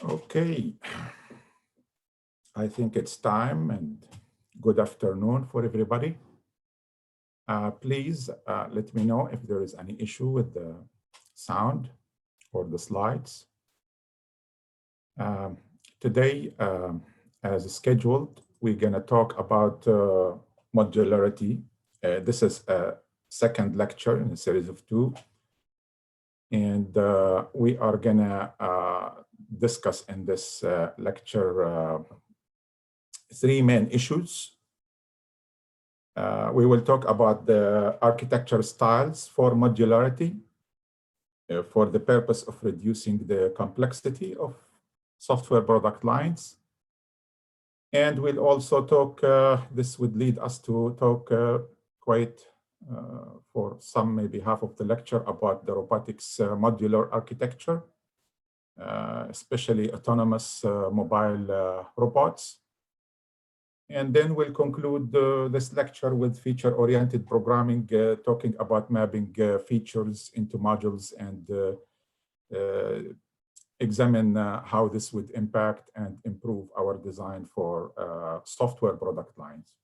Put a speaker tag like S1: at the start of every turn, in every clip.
S1: Okay, I think it's time, and good afternoon for everybody. Please let me know if there is any issue with the sound or the slides. Today, as scheduled, we're going to talk about modularity. This is a second lecture in a series of 2. And we are going to discuss in this lecture 3 main issues. We will talk about the architecture styles for modularity for the purpose of reducing the complexity of software product lines. And we'll also talk, this would lead us to talk for some, maybe half of the lecture, about the robotics modular architecture, especially autonomous mobile robots. And then we'll conclude this lecture with feature-oriented programming, talking about mapping features into modules and examine how this would impact and improve our design for software product lines.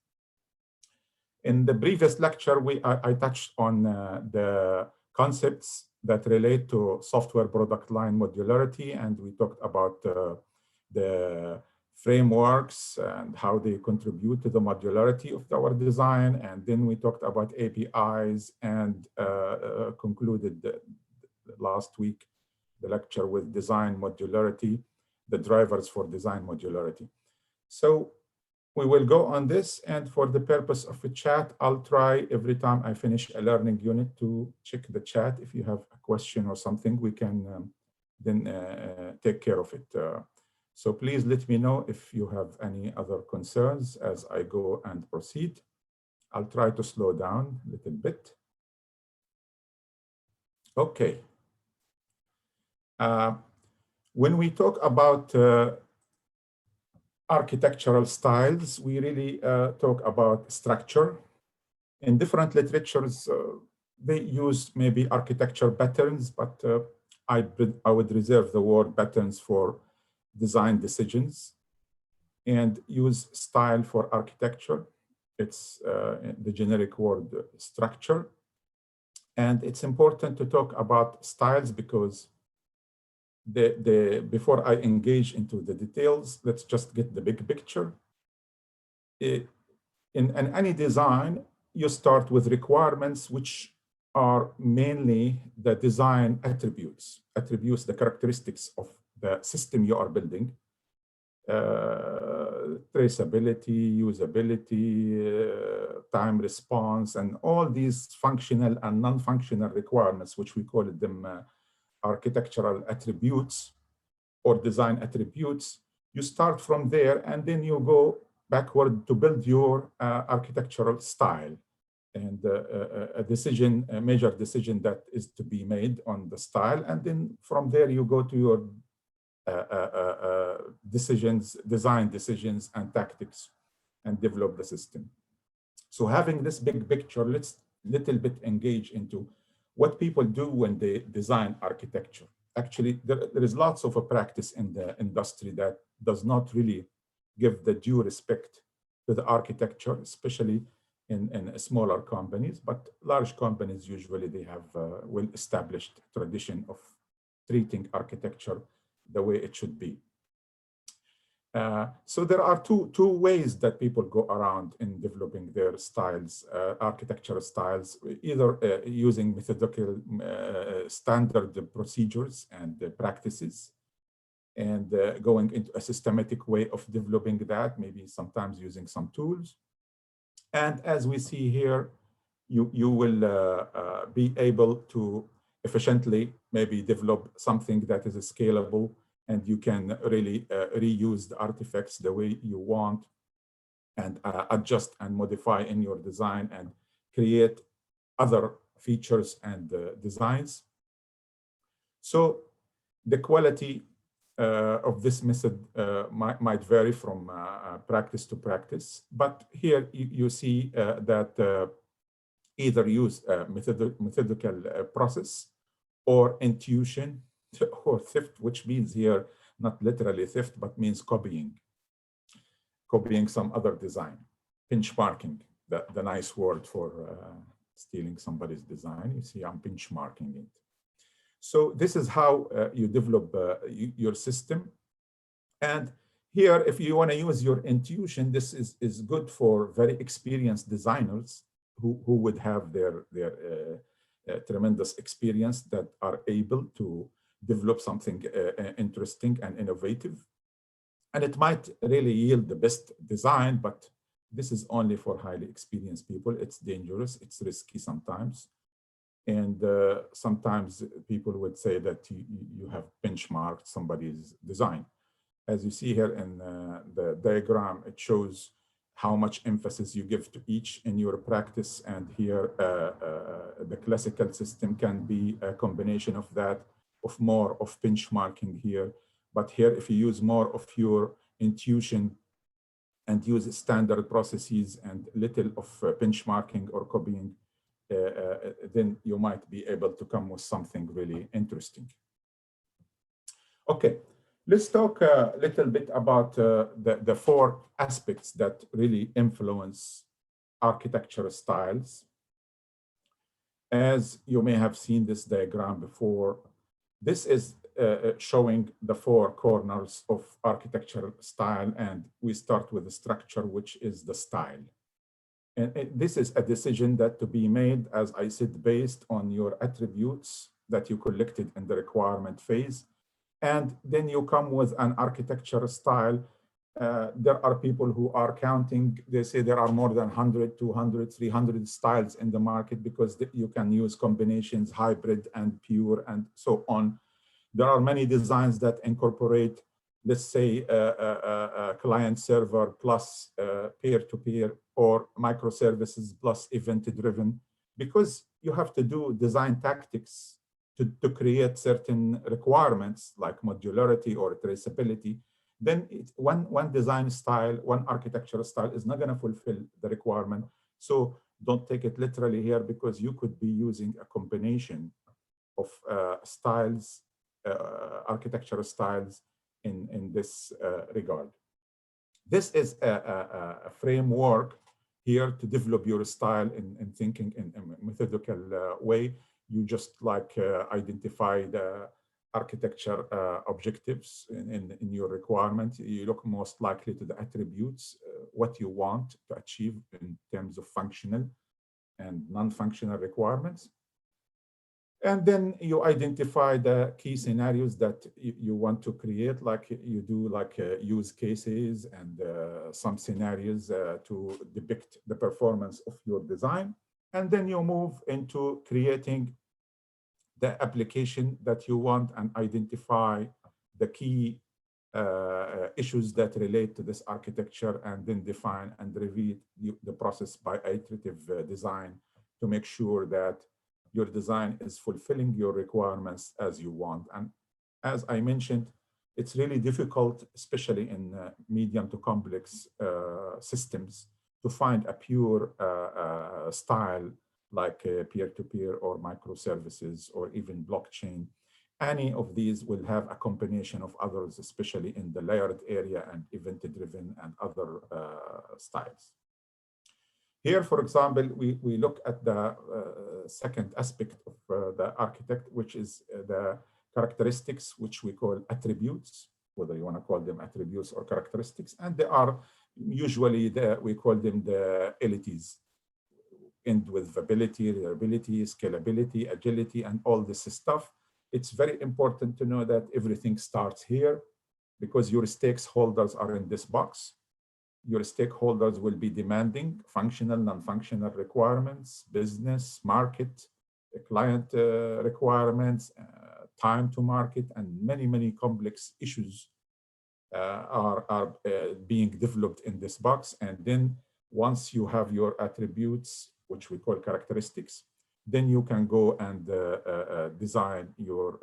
S1: In the previous lecture, I touched on the concepts that relate to software product line modularity, and we talked about the frameworks and how they contribute to the modularity of our design. And then we talked about APIs and concluded last week the lecture with design modularity, the drivers for design modularity. So we will go on this, and for the purpose of a chat, I'll try every time I finish a learning unit to check the chat. If you have a question or something, we can then take care of it. So please let me know if you have any other concerns as I go and proceed. I'll try to slow down a little bit. Okay. When we talk about architectural styles, we really talk about structure. In different literatures, they use maybe architecture patterns, but I would reserve the word patterns for design decisions and use style for architecture. It's the generic word structure. And it's important to talk about styles because before I engage into the details, let's just get the big picture. In any design, you start with requirements which are mainly the design attributes, the characteristics of the system you are building, traceability, usability, time response, and all these functional and non-functional requirements, which we call them architectural attributes or design attributes. You start from there, and then you go backward to build your architectural style. And a major decision that is to be made on the style. And then from there, you go to your design decisions and tactics, and develop the system. So having this big picture, let's little bit engage into what people do when they design architecture. Actually, there is lots of a practice in the industry that does not really give the due respect to the architecture, especially in smaller companies, but large companies, usually they have a well-established tradition of treating architecture the way it should be. So there are two ways that people go around in developing their styles, architectural styles, either using methodical standard procedures and practices, and going into a systematic way of developing that, maybe sometimes using some tools. And as we see here, you will be able to efficiently maybe develop something that is scalable, and you can really reuse the artifacts the way you want, and adjust and modify in your design and create other features and designs. So the quality of this method might vary from practice to practice, but here you see that either use a methodical process or intuition or theft, which means here not literally theft, but means copying some other design. Benchmarking, the nice word for stealing somebody's design. You see, I'm benchmarking it. So this is how you develop your system. And here, if you want to use your intuition, this is good for very experienced designers who would have their tremendous experience that are able to develop something interesting and innovative. And it might really yield the best design, but this is only for highly experienced people. It's dangerous, it's risky sometimes. And sometimes people would say that you have benchmarked somebody's design. As you see here in the diagram, it shows how much emphasis you give to each in your practice. And here, the classical system can be a combination of that, of more of benchmarking here. But here, if you use more of your intuition and use standard processes and little of benchmarking or copying, then you might be able to come with something really interesting. Okay. Let's talk a little bit about the four aspects that really influence architecture styles. As you may have seen this diagram before, this is showing the four corners of architectural style, and we start with the structure, which is the style. And this is a decision that to be made, as I said, based on your attributes that you collected in the requirement phase. And then you come with an architecture style. There are people who are counting, they say there are more than 100, 200, 300 styles in the market because you can use combinations, hybrid and pure and so on. There are many designs that incorporate, let's say, client server plus peer-to-peer or microservices plus event-driven, because you have to do design tactics to create certain requirements like modularity or traceability. Then one design style, one architectural style is not going to fulfill the requirement. So don't take it literally here, because you could be using a combination of styles, architectural styles in this regard. This is a framework here to develop your style in thinking in a methodical way. You just identify the architecture objectives in your requirement. You look most likely to the attributes, what you want to achieve in terms of functional and non-functional requirements. And then you identify the key scenarios that you want to create, like you do use cases and some scenarios to depict the performance of your design. And then you move into creating the application that you want and identify the key issues that relate to this architecture, and then define and review the process by iterative design to make sure that your design is fulfilling your requirements as you want. And as I mentioned, it's really difficult, especially in medium to complex systems, to find a pure style like peer-to-peer or microservices or even blockchain. Any of these will have a combination of others, especially in the layered area and event-driven and other styles. Here, for example, we look at the second aspect of the architect, which is the characteristics, which we call attributes, whether you want to call them attributes or characteristics. And they are usually, we call them the LETs, end with ability, reliability, scalability, agility, and all this stuff. It's very important to know that everything starts here, because your stakeholders are in this box. Your stakeholders will be demanding functional, non-functional requirements, business, market, client requirements, time to market, and many, many complex issues are being developed in this box. And then once you have your attributes, which we call characteristics, then you can go and design your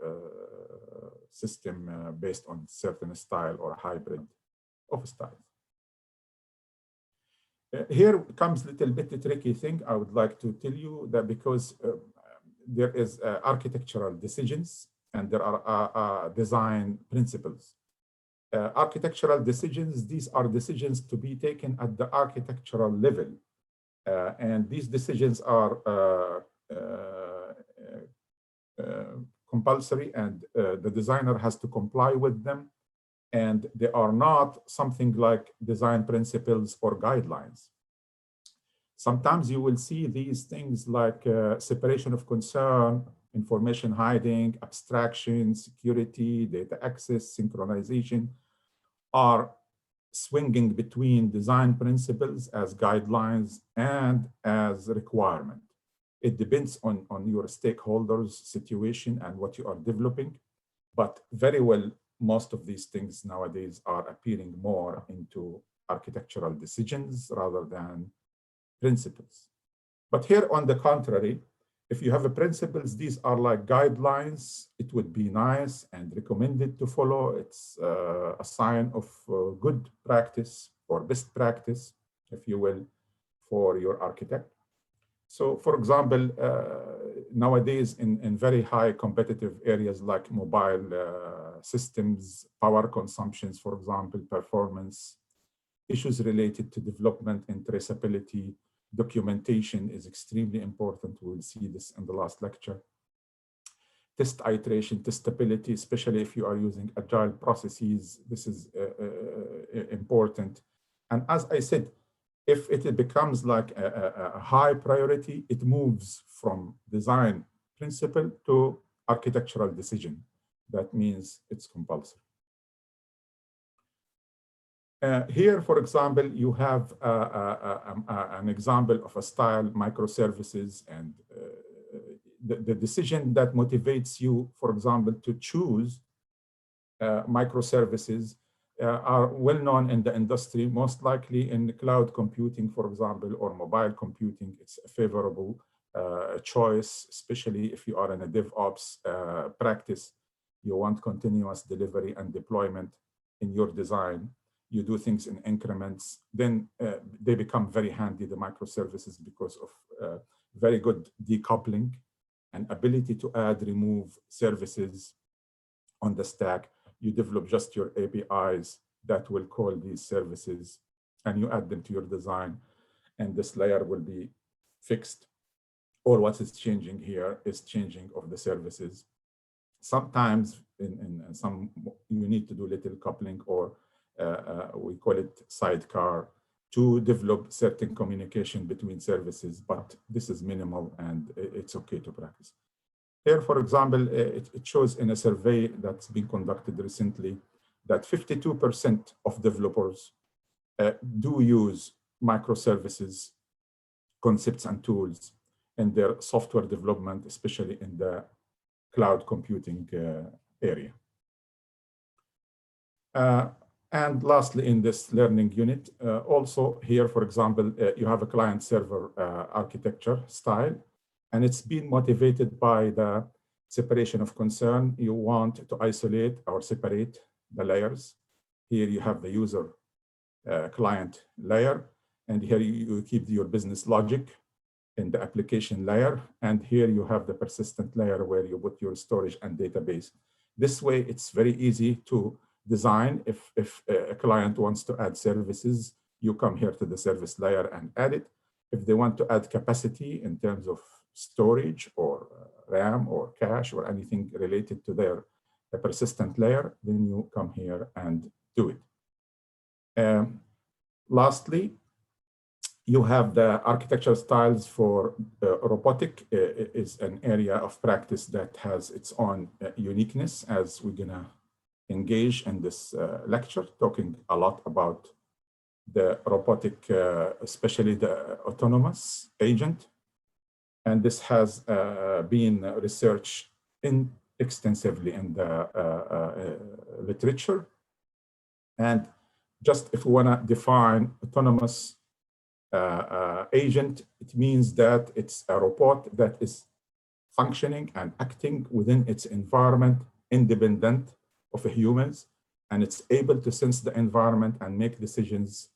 S1: system based on certain style or hybrid of styles. Here comes a little bit tricky thing I would like to tell you, that because there is architectural decisions and there are design principles. architectural decisions, these are decisions to be taken at the architectural level. And these decisions are compulsory, and the designer has to comply with them. And they are not something like design principles or guidelines. Sometimes you will see these things like separation of concern, information hiding, abstraction, security, data access, synchronization are swinging between design principles as guidelines and as requirement. It depends on your stakeholders' situation and what you are developing, but very well, most of these things nowadays are appearing more into architectural decisions rather than principles. But here, on the contrary, if you have a principles, these are like guidelines. It would be nice and recommended to follow. It's a sign of good practice or best practice, if you will, for your architect. So, for example, nowadays in very high competitive areas like mobile systems, power consumptions, for example, performance, issues related to development and traceability, documentation is extremely important. We'll see this in the last lecture. Test iteration, testability, especially if you are using agile processes, this is important. And as I said, if it becomes like a high priority, it moves from design principle to architectural decision. That means it's compulsory. Here, for example, you have an example of a style microservices, and the decision that motivates you, for example, to choose microservices are well known in the industry. Most likely in cloud computing, for example, or mobile computing, it's a favorable choice, especially if you are in a DevOps practice. You want continuous delivery and deployment in your design. You do things in increments, then they become very handy, the microservices, because of very good decoupling and ability to add, remove services on the stack. You develop just your APIs that will call these services, and you add them to your design, and this layer will be fixed. All what is changing here is changing of the services. Sometimes in some, you need to do little coupling, or we call it sidecar, to develop certain communication between services, but this is minimal and it's okay to practice. Here, for example, it shows in a survey that's been conducted recently that 52% of developers do use microservices concepts and tools in their software development, especially in the cloud computing area. And lastly, in this learning unit, also here, for example, you have a client-server architecture style, and it's been motivated by the separation of concern. You want to isolate or separate the layers. Here you have the user client layer, and here you keep your business logic in the application layer, and here you have the persistent layer where you put your storage and database. This way, it's very easy to design. If a client wants to add services, you come here to the service layer and add it. If they want to add capacity in terms of storage or RAM or cache or anything related to their persistent layer, then you come here and do it. Lastly, you have the architectural styles for robotic. Is an area of practice that has its own uniqueness, as we're gonna engage in this lecture, talking a lot about the robotic, especially the autonomous agent. And this has been researched extensively in the literature. And just if we wanna define autonomous agent, it means that it's a robot that is functioning and acting within its environment independent of humans, and it's able to sense the environment and make decisions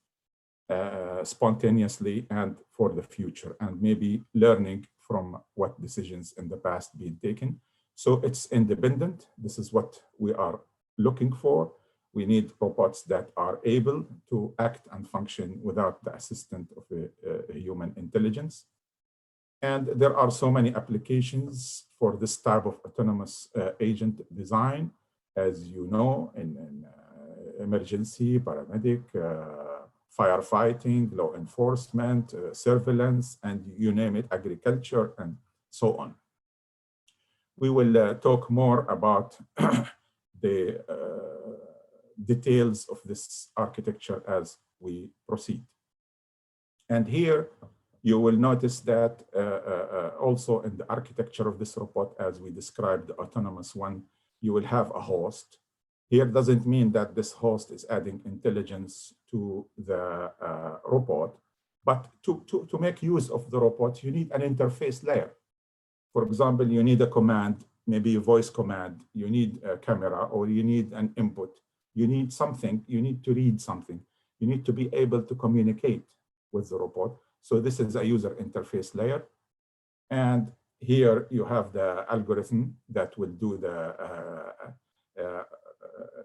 S1: spontaneously and for the future, and maybe learning from what decisions in the past being taken. So it's independent. This is what we are looking for. We need robots that are able to act and function without the assistance of a human intelligence. And there are so many applications for this type of autonomous agent design, as you know, in emergency, paramedic, firefighting, law enforcement, surveillance, and you name it, agriculture, and so on. We will talk more about the details of this architecture as we proceed. And here, you will notice that also in the architecture of this robot, as we described the autonomous one, you will have a host. Here doesn't mean that this host is adding intelligence to the robot, but to make use of the robot, you need an interface layer. For example, you need a command, maybe a voice command, you need a camera, or you need an input. You need something, you need to read something. You need to be able to communicate with the robot. So this is a user interface layer. And here you have the algorithm that will do the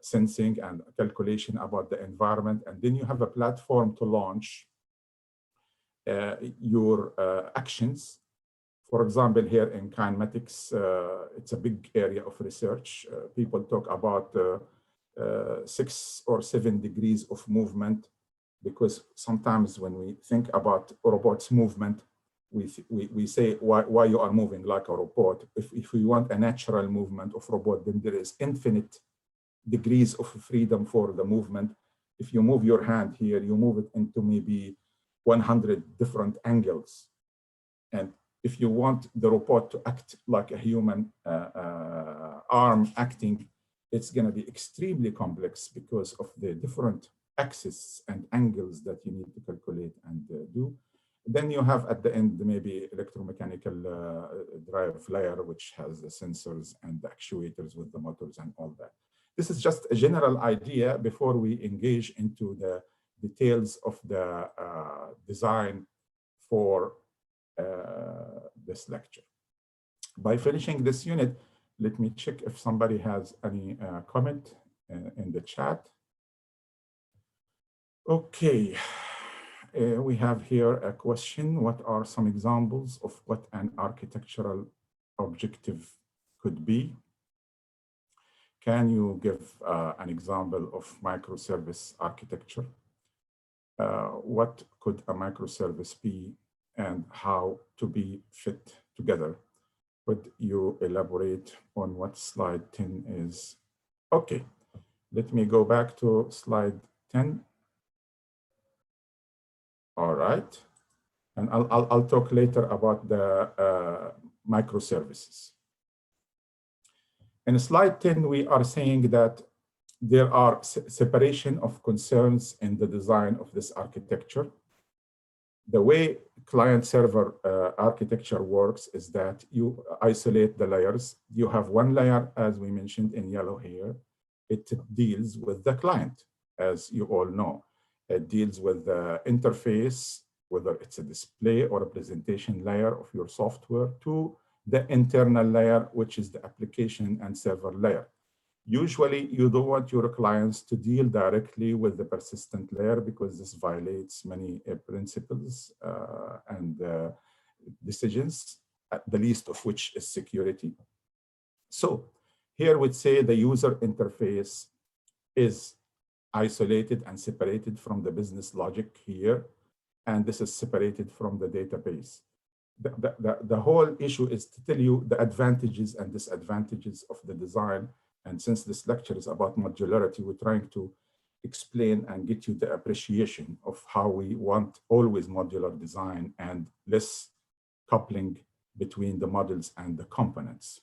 S1: sensing and calculation about the environment. And then you have a platform to launch your actions. For example, here in kinematics, it's a big area of research. People talk about 6 or 7 degrees of movement, because sometimes when we think about robots' movement, we say why you are moving like a robot. If we want a natural movement of robot, then there is infinite degrees of freedom for the movement. If you move your hand here, you move it into maybe 100 different angles. And if you want the robot to act like a human arm acting, it's going to be extremely complex because of the different axes and angles that you need to calculate and do. Then you have at the end maybe electromechanical drive layer, which has the sensors and the actuators with the motors and all that. This is just a general idea before we engage into the details of the design for this lecture. By finishing this unit, let me check if somebody has any comment in the chat. Okay, we have here a question. What are some examples of what an architectural objective could be? Can you give an example of microservice architecture? What could a microservice be and how to be fit together? Could you elaborate on what slide 10 is? Okay, let me go back to slide 10. All right, and I'll talk later about the microservices. In slide 10, we are saying that there are separation of concerns in the design of this architecture. The way client-server architecture works is that you isolate the layers. You have one layer, as we mentioned in yellow here. It deals with the client, as you all know. It deals with the interface, whether it's a display or a presentation layer of your software, to the internal layer, which is the application and server layer. Usually, you don't want your clients to deal directly with the persistent layer because this violates many principles and decisions, the least of which is security. So here we'd say the user interface is isolated and separated from the business logic here, and this is separated from the database. The whole issue is to tell you the advantages and disadvantages of the design. And since this lecture is about modularity, we're trying to explain and get you the appreciation of how we want always modular design and less coupling between the models and the components.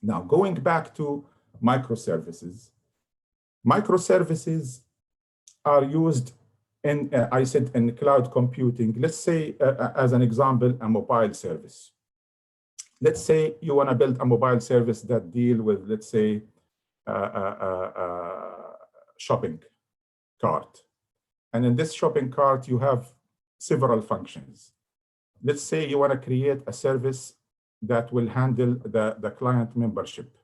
S1: Now, going back to microservices. Microservices are used in, I said, in cloud computing. Let's say, as an example, a mobile service. Let's say you want to build a mobile service that deal with, let's say, shopping cart. And in this shopping cart, you have several functions. Let's say you want to create a service that will handle the client membership.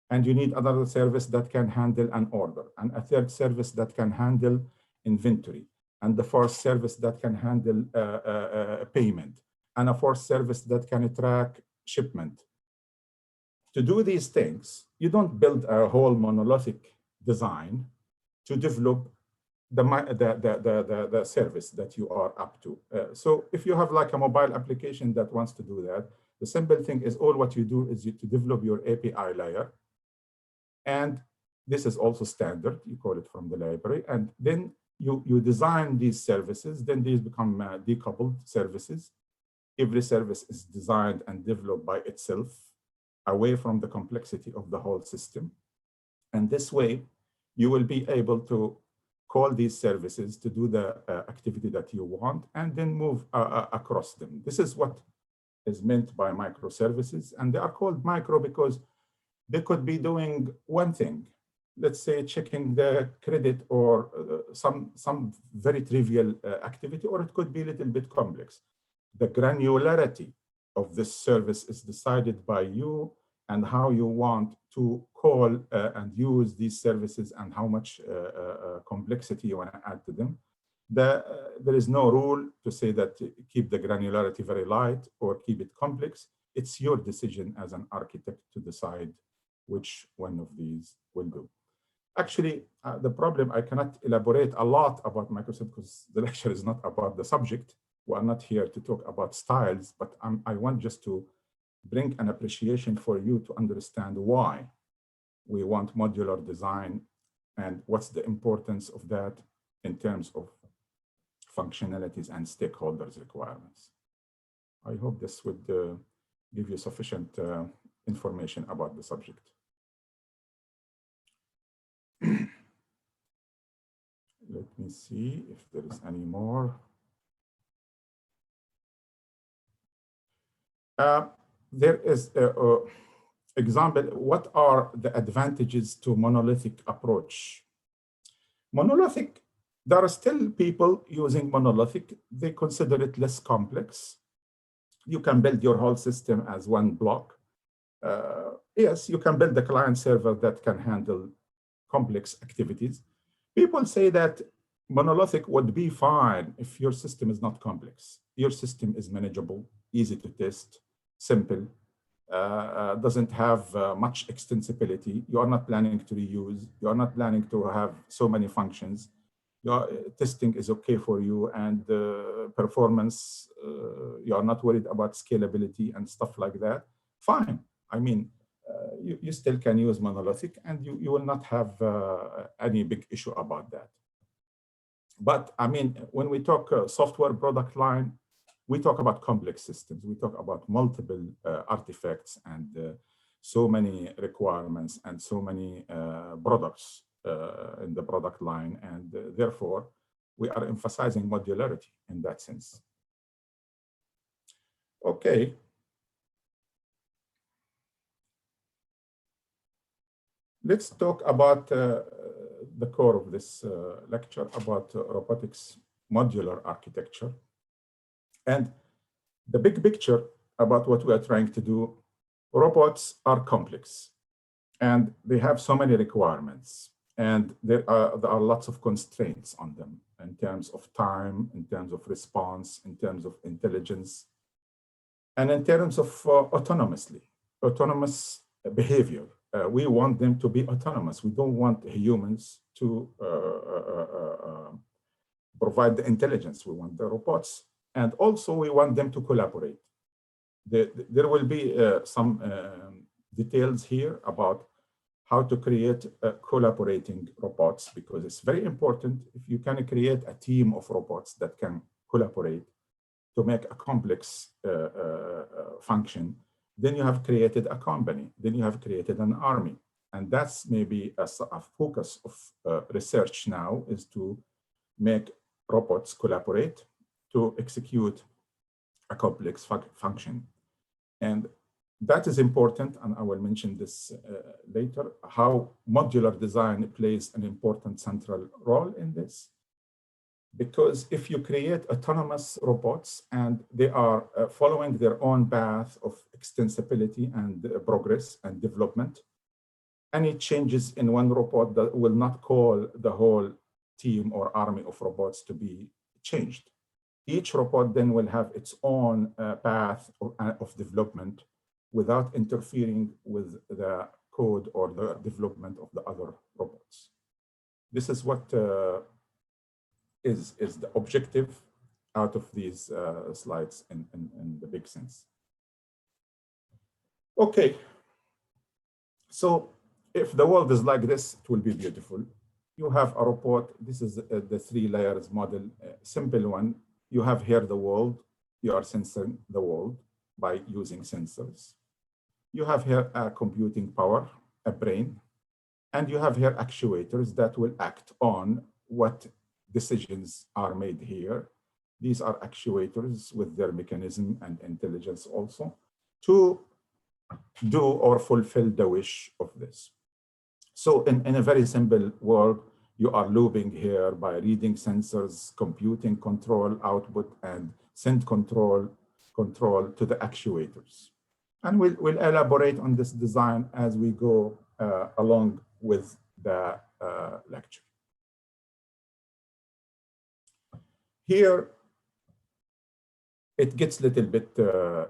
S1: And you need another service that can handle an order, and a third service that can handle inventory, and the fourth service that can handle payment, and a fourth service that can track shipment. To do these things, you don't build a whole monolithic design to develop the service that you are up to. So if you have like a mobile application that wants to do that, the simple thing is all what you do is to develop your API layer. And this is also standard, you call it from the library. And then you design these services, then these become decoupled services. Every service is designed and developed by itself, away from the complexity of the whole system. And this way, you will be able to call these services to do the activity that you want and then move across them. This is what is meant by microservices. And they are called micro because they could be doing one thing, let's say checking the credit or some very trivial activity, or it could be a little bit complex. The granularity of this service is decided by you and how you want to call and use these services and how much complexity you want to add to them. There is no rule to say that keep the granularity very light or keep it complex. It's your decision as an architect to decide which one of these will do. Actually, the problem, I cannot elaborate a lot about microservices because the lecture is not about the subject. We are not here to talk about styles, but I want just to bring an appreciation for you to understand why we want modular design and what's the importance of that in terms of functionalities and stakeholders' requirements. I hope this would give you sufficient information about the subject. Let me see if there is any more. There is an example. What are the advantages to monolithic approach? Monolithic, there are still people using monolithic. They consider it less complex. You can build your whole system as one block. Yes, you can build the client server that can handle complex activities. People say that monolithic would be fine if your system is not complex. Your system is manageable, easy to test, simple, doesn't have much extensibility. You are not planning to reuse. You are not planning to have so many functions. Your testing is okay for you, and performance, you are not worried about scalability and stuff like that. Fine. I mean, you still can use monolithic, and you will not have any big issue about that. But I mean, when we talk software product line, we talk about complex systems. We talk about multiple artifacts and so many requirements and so many products in the product line. And therefore, we are emphasizing modularity in that sense. Okay. Let's talk about the core of this lecture, about robotics modular architecture. And the big picture about what we are trying to do, robots are complex and they have so many requirements, and there are lots of constraints on them in terms of time, in terms of response, in terms of intelligence, and in terms of autonomous behavior. We want them to be autonomous. We don't want humans to provide the intelligence. We want the robots. And also, we want them to collaborate. There will be some details here about how to create collaborating robots, because it's very important. If you can create a team of robots that can collaborate to make a complex function, then you have created a company, then you have created an army. And that's maybe a focus of research now, is to make robots collaborate to execute a complex function. And that is important, and I will mention this later, how modular design plays an important central role in this. Because if you create autonomous robots and they are following their own path of extensibility and progress and development, any changes in one robot that will not cause the whole team or army of robots to be changed. Each robot then will have its own path of development without interfering with the code or the development of the other robots. This is what is the objective out of these slides in the big sense. Okay, so if the world is like this, it will be beautiful. You have a robot. This is the 3 layers model, simple one. You have here the world. You are sensing the world by using sensors. You have here a computing power, a brain, and you have here actuators that will act on what decisions are made here. These are actuators with their mechanism and intelligence also to do or fulfill the wish of this. So in a very simple world, you are looping here by reading sensors, computing control output, and send control to the actuators. And we'll elaborate on this design as we go along with the lecture. Here, it gets a little bit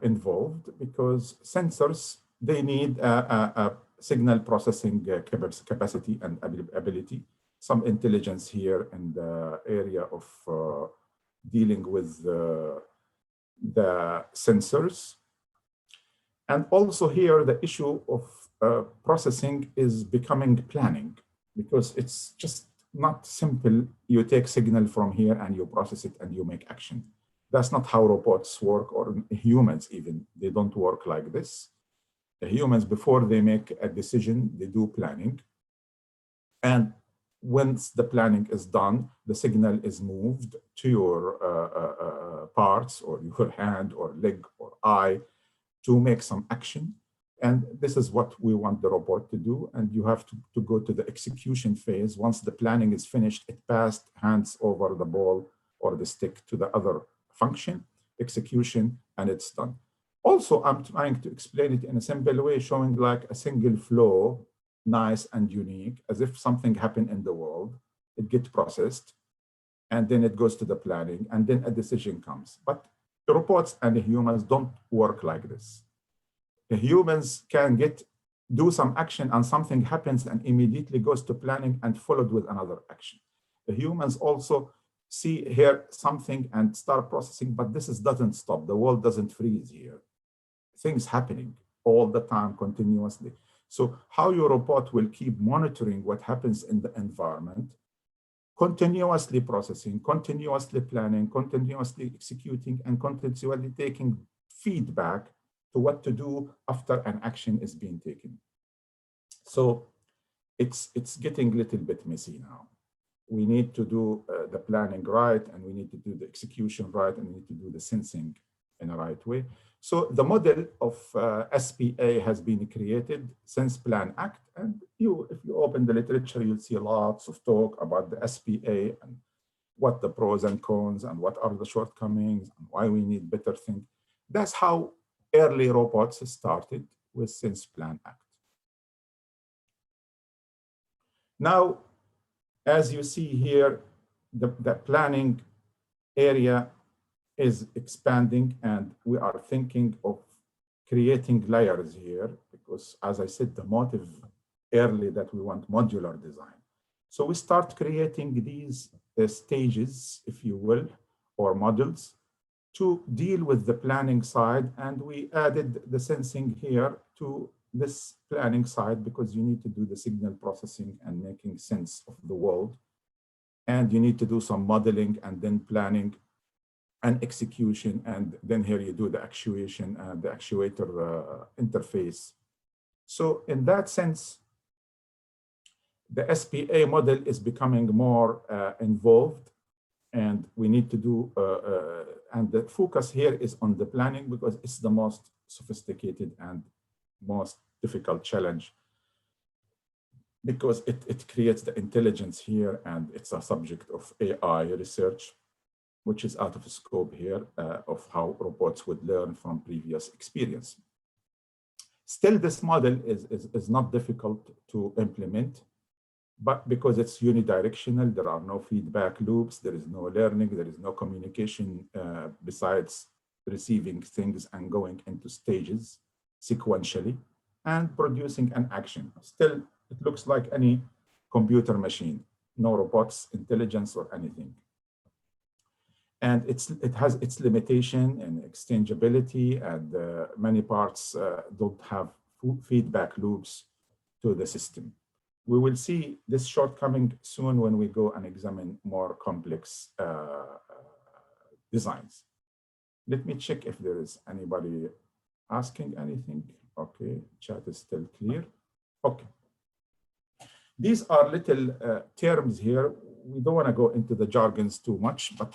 S1: involved because sensors, they need a signal processing capacity and ability, some intelligence here in the area of dealing with the sensors. And also here, the issue of processing is becoming planning, because it's just not simple. You take signal from here and you process it and you make action. That's not how robots work, or humans even. They don't work like this. The humans, before they make a decision, they do planning. And once the planning is done, the signal is moved to your parts, or your hand or leg or eye, to make some action. And this is what we want the robot to do. And you have to go to the execution phase. Once the planning is finished, it hands over the ball or the stick to the other function, execution, and it's done. Also, I'm trying to explain it in a simple way, showing like a single flow, nice and unique, as if something happened in the world. It gets processed, and then it goes to the planning, and then a decision comes. But the robots and the humans don't work like this. The humans can do some action and something happens and immediately goes to planning and followed with another action. The humans also see here something and start processing, but this doesn't stop. The world doesn't freeze here. Things happening all the time, continuously. So how your robot will keep monitoring what happens in the environment, continuously processing, continuously planning, continuously executing, and continuously taking feedback to what to do after an action is being taken. So it's getting a little bit messy now. We need to do the planning right, and we need to do the execution right, and we need to do the sensing in a right way. So the model of SPA has been created, Sense Plan Act, and if you open the literature, you'll see lots of talk about the SPA and what the pros and cons and what are the shortcomings and why we need better things. That's how early robots started, with Sense Plan Act. Now, as you see here, the planning area is expanding, and we are thinking of creating layers here, because as I said, the motive early that we want modular design. So we start creating these stages, if you will, or modules, to deal with the planning side. And we added the sensing here to this planning side, because you need to do the signal processing and making sense of the world. And you need to do some modeling and then planning and execution. And then here you do the actuation and the actuator interface. So in that sense, the SPA model is becoming more involved, and we need to do, and the focus here is on the planning, because it's the most sophisticated and most difficult challenge, because it creates the intelligence here, and it's a subject of AI research, which is out of scope here of how robots would learn from previous experience. Still, this model is not difficult to implement, but because it's unidirectional, there are no feedback loops, there is no learning, there is no communication besides receiving things and going into stages sequentially and producing an action. Still, it looks like any computer machine, no robots, intelligence, or anything. And it has its limitation and exchangeability, and many parts don't have feedback loops to the system. We will see this shortcoming soon when we go and examine more complex designs. Let me check if there is anybody asking anything. Okay, chat is still clear. Okay. These are little terms here. We don't want to go into the jargons too much, but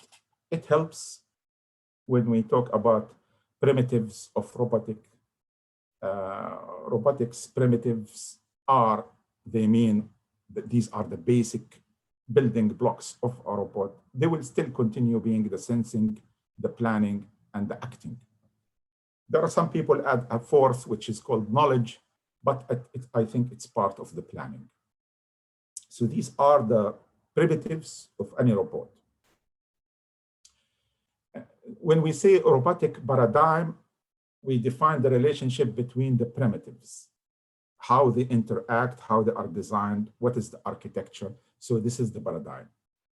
S1: it helps when we talk about primitives of robotics. Primitives are, they mean that these are the basic building blocks of a robot. They will still continue being the sensing, the planning, and the acting. There are some people add a fourth, which is called knowledge, but I think it's part of the planning. So these are the primitives of any robot. When we say robotic paradigm, we define the relationship between the primitives, how they interact, how they are designed, what is the architecture. So this is the paradigm.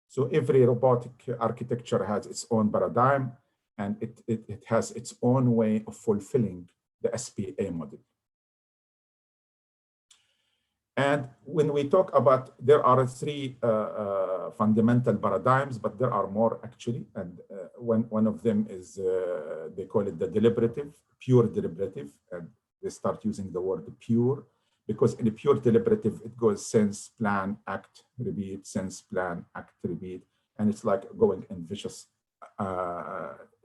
S1: So every robotic architecture has its own paradigm, and it has its own way of fulfilling the SPA model. And when we talk about, there are three fundamental paradigms, but there are more actually. And one of them is, they call it the deliberative, pure deliberative. And they start using the word pure, because in a pure deliberative, it goes sense, plan, act, repeat, sense, plan, act, repeat. And it's like going in vicious,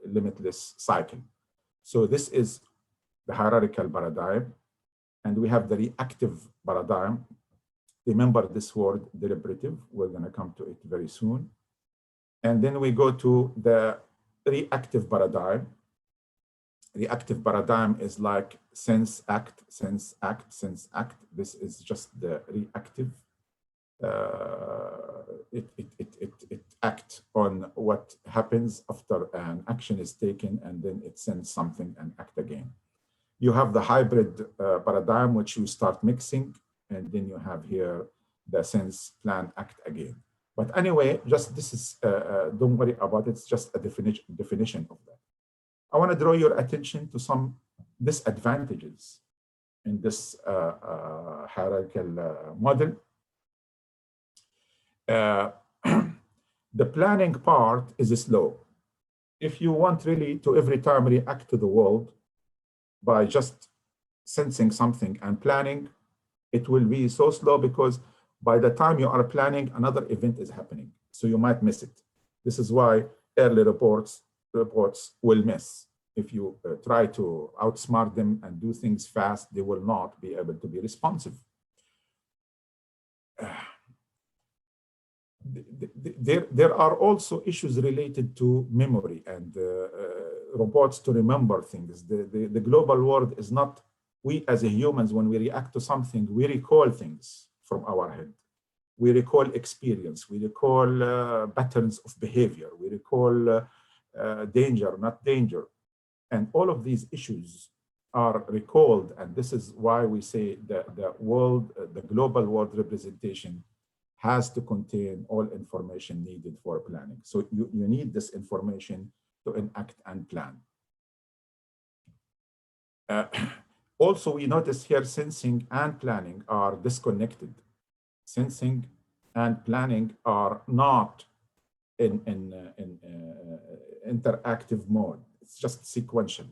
S1: limitless cycle. So this is the hierarchical paradigm. And we have the reactive paradigm. Remember this word, deliberative. We're going to come to it very soon. And then we go to the reactive paradigm. Reactive paradigm is like sense, act, sense, act, sense, act. This is just the reactive. It acts on what happens after an action is taken, and then it sends something and act again. You have the hybrid paradigm, which you start mixing, and then you have here the sense, plan, act again. But anyway, just this is, don't worry about it, it's just a definition of that. I want to draw your attention to some disadvantages in this hierarchical model. The planning part is slow. If you want really to every time react to the world by just sensing something and planning, it will be so slow, because by the time you are planning, another event is happening. So you might miss it. This is why early reports will miss. If you try to outsmart them and do things fast, they will not be able to be responsive. There are also issues related to memory and robots to remember things. The global world is not, we as humans, when we react to something, we recall things from our head. We recall experience, we recall patterns of behavior, we recall danger, not danger. And all of these issues are recalled. And this is why we say that the global world representation has to contain all information needed for planning. So you need this information to enact and plan. Also, we notice here sensing and planning are disconnected. Sensing and planning are not in interactive mode. It's just sequential.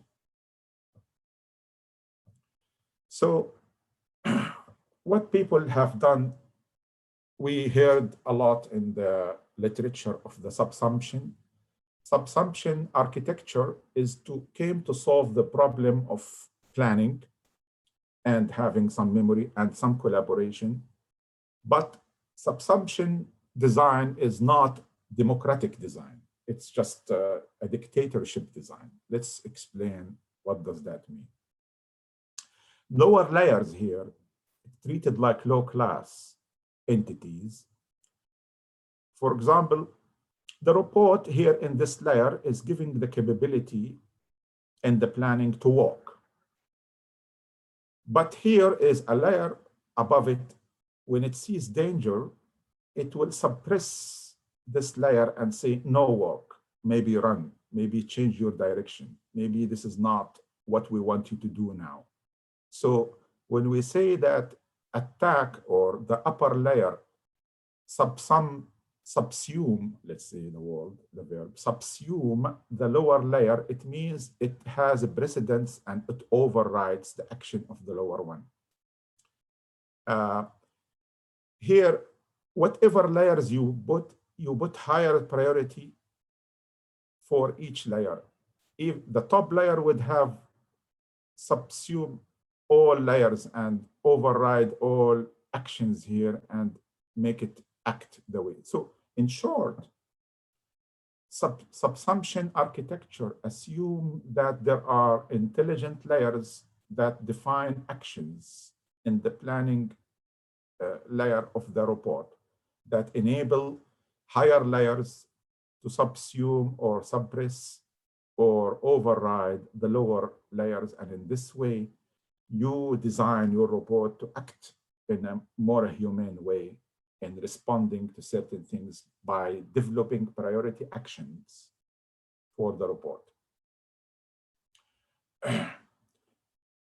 S1: So what people have done, we heard a lot in the literature of the subsumption. Subsumption architecture came to solve the problem of planning and having some memory and some collaboration. But subsumption design is not democratic design. It's just a dictatorship design. Let's explain what does that mean. Lower layers here, treated like low-class entities. For example, the robot here in this layer is giving the capability and the planning to walk. But here is a layer above it. When it sees danger, it will suppress this layer and say, no walk, maybe run, maybe change your direction. Maybe this is not what we want you to do now. So when we say that attack or the upper layer subsume, let's say the verb, subsume the lower layer, it means it has a precedence and it overrides the action of the lower one. Here, whatever layers you put higher priority for each layer. If the top layer would have subsume all layers and override all actions here and make it act the way. So in short, subsumption architecture assume that there are intelligent layers that define actions in the planning layer of the robot that enable higher layers to subsume or suppress or override the lower layers. And in this way, you design your robot to act in a more humane way in responding to certain things by developing priority actions for the robot.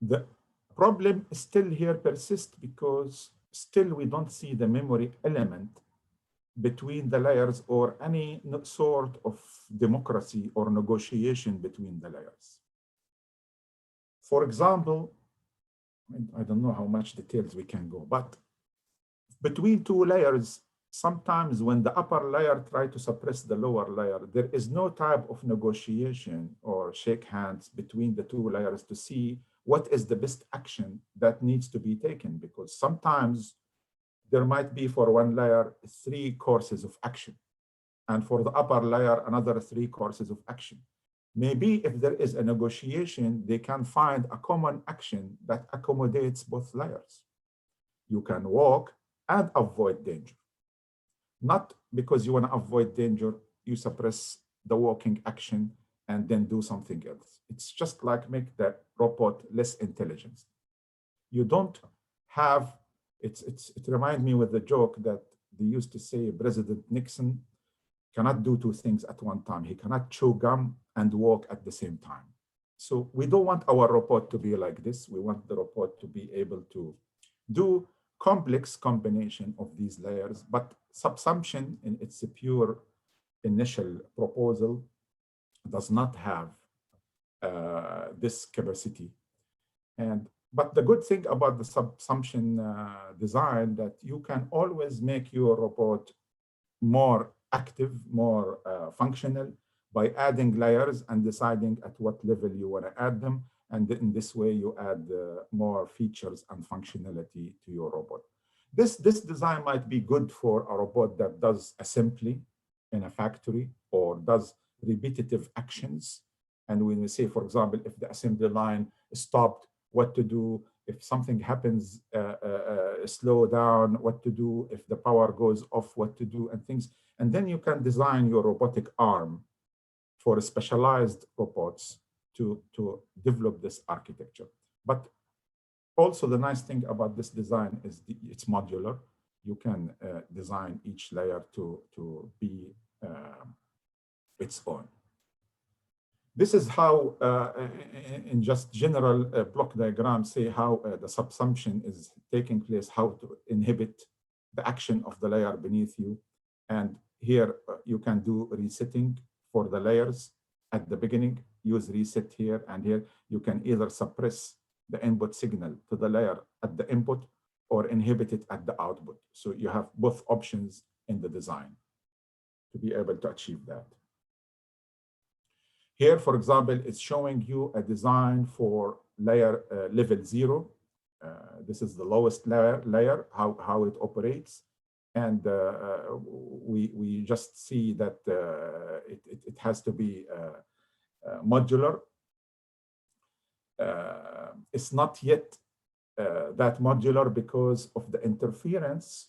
S1: The problem still here persists because still we don't see the memory element between the layers or any sort of democracy or negotiation between the layers. For example, I don't know how much details we can go, but between two layers, sometimes when the upper layer tries to suppress the lower layer, there is no type of negotiation or shake hands between the two layers to see what is the best action that needs to be taken, because sometimes there might be for one layer 3 courses of action, and for the upper layer another 3 courses of action. Maybe if there is a negotiation, they can find a common action that accommodates both layers. You can walk and avoid danger. Not because you want to avoid danger, you suppress the walking action and then do something else. It's just like make the robot less intelligent. You don't have, it reminds me with the joke that they used to say President Nixon cannot do 2 things at one time. He cannot chew gum and walk at the same time. So we don't want our robot to be like this. We want the robot to be able to do complex combination of these layers, but subsumption in its pure initial proposal does not have this capacity. But the good thing about the subsumption design that you can always make your robot more active, more functional by adding layers and deciding at what level you want to add them. And in this way, you add more features and functionality to your robot. This design might be good for a robot that does assembly in a factory or does repetitive actions. And when we say, for example, if the assembly line stopped, what to do, if something happens, slow down, what to do, if the power goes off, what to do, and things. And then you can design your robotic arm for specialized robots to develop this architecture. But also the nice thing about this design is it's modular. You can design each layer to be its own. This is how, in just general block diagram, say how the subsumption is taking place, how to inhibit the action of the layer beneath you. And here you can do resetting for the layers at the beginning, use reset here and here. You can either suppress the input signal to the layer at the input or inhibit it at the output. So you have both options in the design to be able to achieve that. Here, for example, it's showing you a design for layer level 0. This is the lowest layer, how it operates. And we just see that it has to be modular. It's not yet that modular because of the interference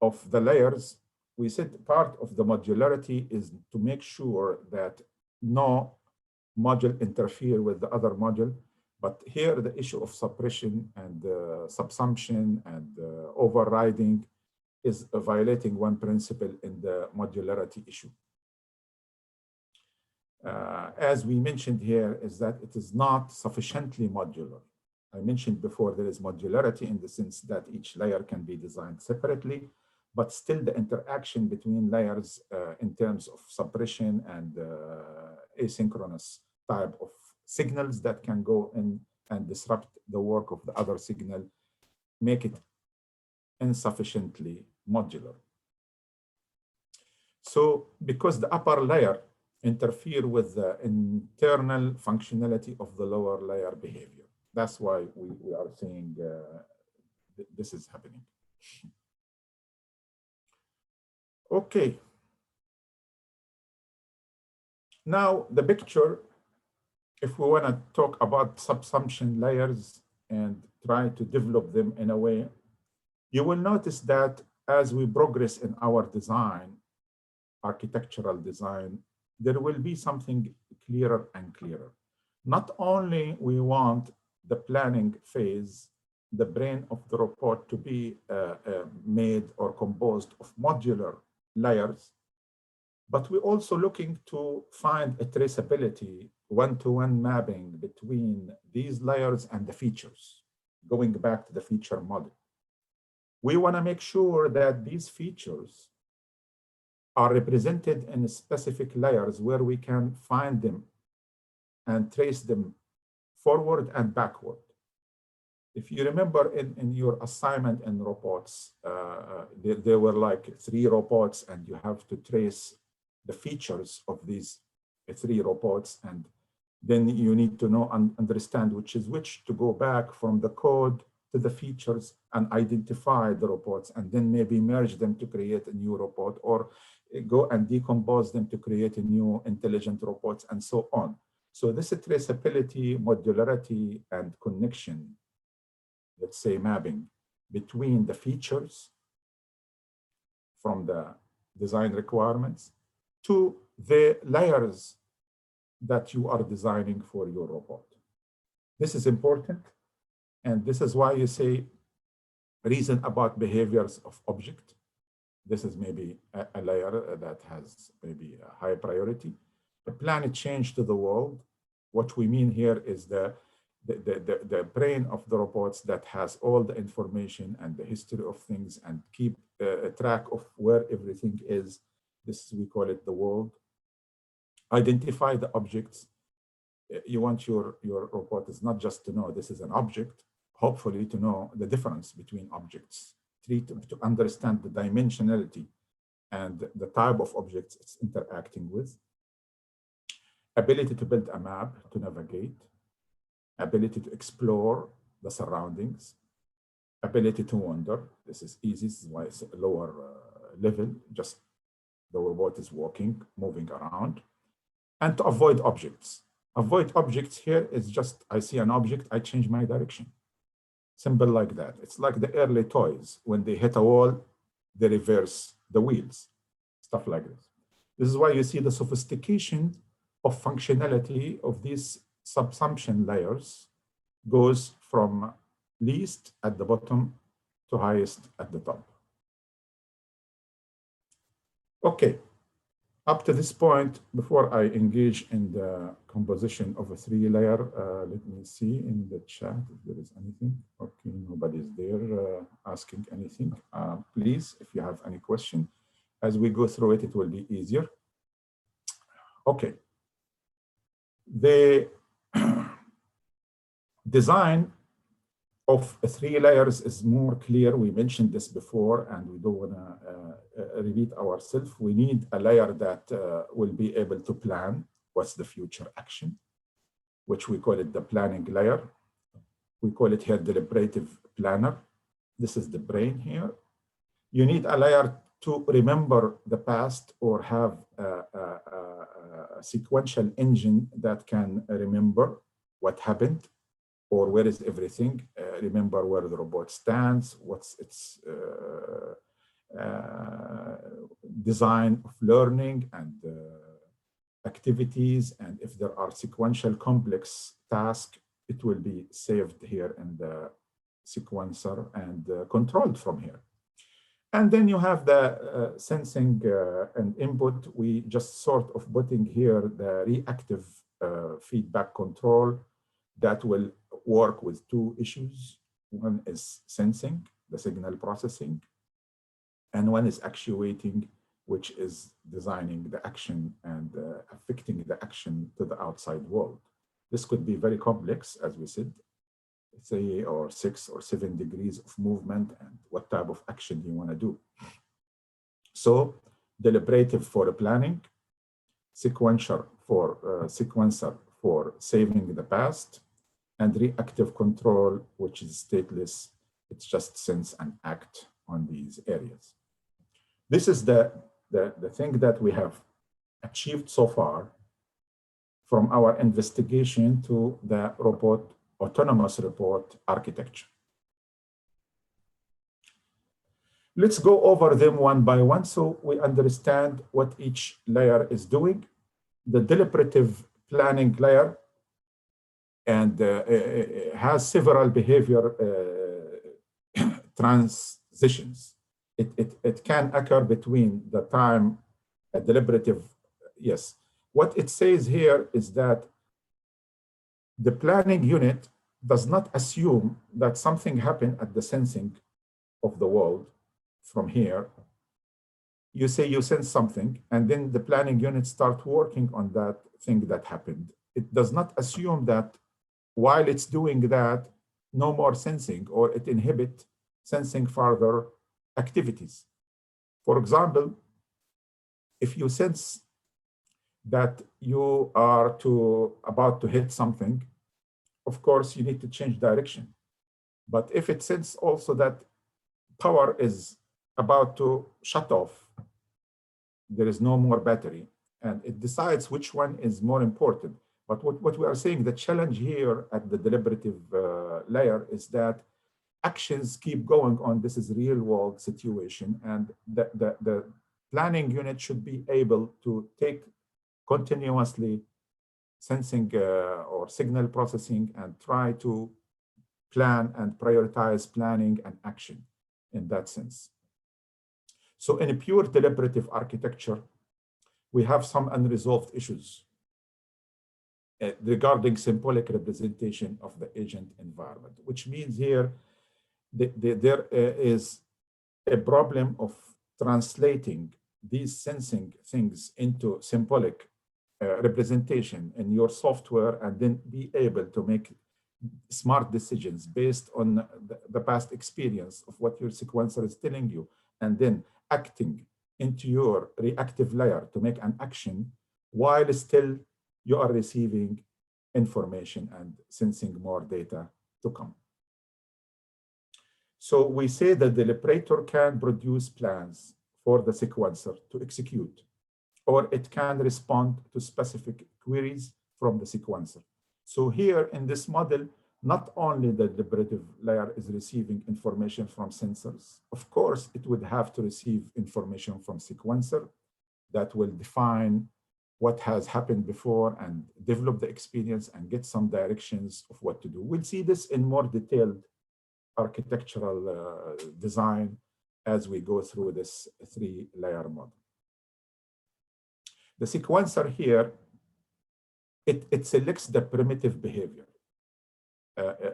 S1: of the layers. We said part of the modularity is to make sure that no module interfere with the other module. But here the issue of suppression and subsumption and overriding is violating one principle in the modularity issue. As we mentioned here, is that it is not sufficiently modular. I mentioned before there is modularity in the sense that each layer can be designed separately, but still the interaction between layers in terms of suppression and asynchronous type of signals that can go in and disrupt the work of the other signal, make it insufficiently modular. So because the upper layer interfere with the internal functionality of the lower layer behavior. That's why we are saying this is happening. Okay. Now the picture, if we want to talk about subsumption layers and try to develop them in a way, you will notice that as we progress in our design, architectural design, there will be something clearer and clearer. Not only we want the planning phase, the brain of the robot to be made or composed of modular layers, but we're also looking to find a traceability, one-to-one mapping between these layers and the features, going back to the feature model. We want to make sure that these features are represented in specific layers where we can find them and trace them forward and backward. If you remember in your assignment in robots, there were like 3 robots and you have to trace the features of these 3 robots, and then you need to know and understand which is which to go back from the code to the features and identify the robots and then maybe merge them to create a new robot, or go and decompose them to create a new intelligent robots and so on. So this is traceability, modularity, and connection, let's say mapping between the features from the design requirements to the layers that you are designing for your robot. This is important. And this is why you say reason about behaviors of object. This is maybe a layer that has maybe a high priority. The planet change to the world. What we mean here is the brain of the robots that has all the information and the history of things and keep a track of where everything is. This, we call it the world. Identify the objects. You want your robot is not just to know this is an object, hopefully to know the difference between objects, to understand the dimensionality and the type of objects it's interacting with. Ability to build a map, to navigate. Ability to explore the surroundings. Ability to wander. This is easy, this is why it's a lower level, just the robot is walking, moving around. And to avoid objects. Avoid objects here is just, I see an object, I change my direction. Simple like that. It's like the early toys. When they hit a wall, they reverse the wheels, stuff like this. This is why you see the sophistication of functionality of these subsumption layers goes from least at the bottom to highest at the top. Okay. Up to this point, before I engage in the composition of a 3-layer, let me see in the chat if there is anything. Okay, nobody's there asking anything. Please, if you have any question, as we go through it, it will be easier. Okay. The design of 3 layers is more clear. We mentioned this before, and we don't want to repeat ourselves. We need a layer that will be able to plan what's the future action, which we call it the planning layer. We call it here deliberative planner. This is the brain here. You need a layer to remember the past or have a sequential engine that can remember what happened or where is everything remember where the robot stands, what's its design of learning and activities, and if there are sequential complex tasks, it will be saved here in the sequencer and controlled from here. And then you have the sensing and input. We just sort of putting here the reactive feedback control that will work with two issues. One is sensing, the signal processing, and one is actuating, which is designing the action and affecting the action to the outside world. This could be very complex, as we said, 3 or 6 or 7 degrees of movement and what type of action you want to do. So deliberative for planning, sequencer for saving the past, and reactive control, which is stateless. It's just sense and act on these areas. This is the thing that we have achieved so far from our investigation to the autonomous robot architecture. Let's go over them one by one so we understand what each layer is doing. The deliberative planning layer and has several behavior transitions. It can occur between the time deliberative, yes. What it says here is that the planning unit does not assume that something happened at the sensing of the world from here. You say you sense something, and then the planning unit starts working on that thing that happened. It does not assume that while it's doing that, no more sensing, or it inhibits sensing further activities. For example, if you sense that you are about to hit something, of course, you need to change direction. But if it senses also that power is about to shut off, there is no more battery, and it decides which one is more important. But what we are saying, the challenge here at the deliberative layer is that actions keep going on. This is real world situation, and the planning unit should be able to take continuously sensing or signal processing and try to plan and prioritize planning and action in that sense. So in a pure deliberative architecture, we have some unresolved issues regarding symbolic representation of the agent environment, which means here there is a problem of translating these sensing things into symbolic representation in your software, and then be able to make smart decisions based on the past experience of what your sequencer is telling you, and then acting into your reactive layer to make an action while still you are receiving information and sensing more data to come. So we say that the deliberator can produce plans for the sequencer to execute, or it can respond to specific queries from the sequencer. So here in this model, not only the deliberative layer is receiving information from sensors, of course, it would have to receive information from sequencer that will define what has happened before and develop the experience and get some directions of what to do. We'll see this in more detailed architectural design as we go through this 3-layer model. The sequencer here, it selects the primitive behavior.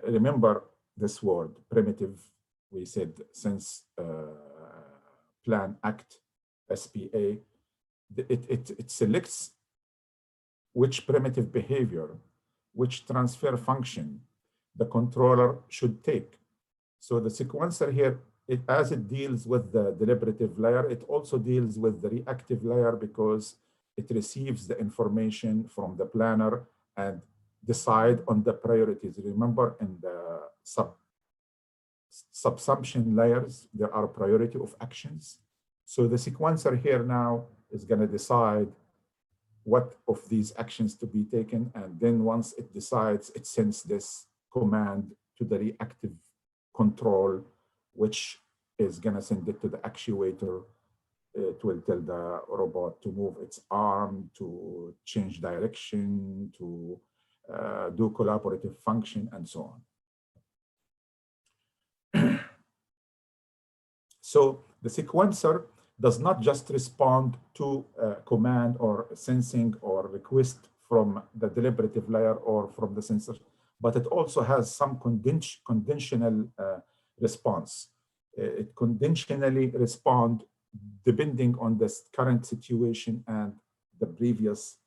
S1: Remember this word, primitive, we said sense, plan, act, SPA. It selects which primitive behavior, which transfer function the controller should take. So the sequencer here, as it deals with the deliberative layer, it also deals with the reactive layer because it receives the information from the planner and decide on the priorities. Remember, in the subsumption layers, there are priority of actions. So the sequencer here now is going to decide what of these actions to be taken. And then once it decides, it sends this command to the reactive control, which is going to send it to the actuator. It will tell the robot to move its arm, to change direction, to do collaborative function, and so on. So the sequencer does not just respond to command or sensing or request from the deliberative layer or from the sensor, but it also has some conditional response. It conditionally responds depending on the current situation and the previous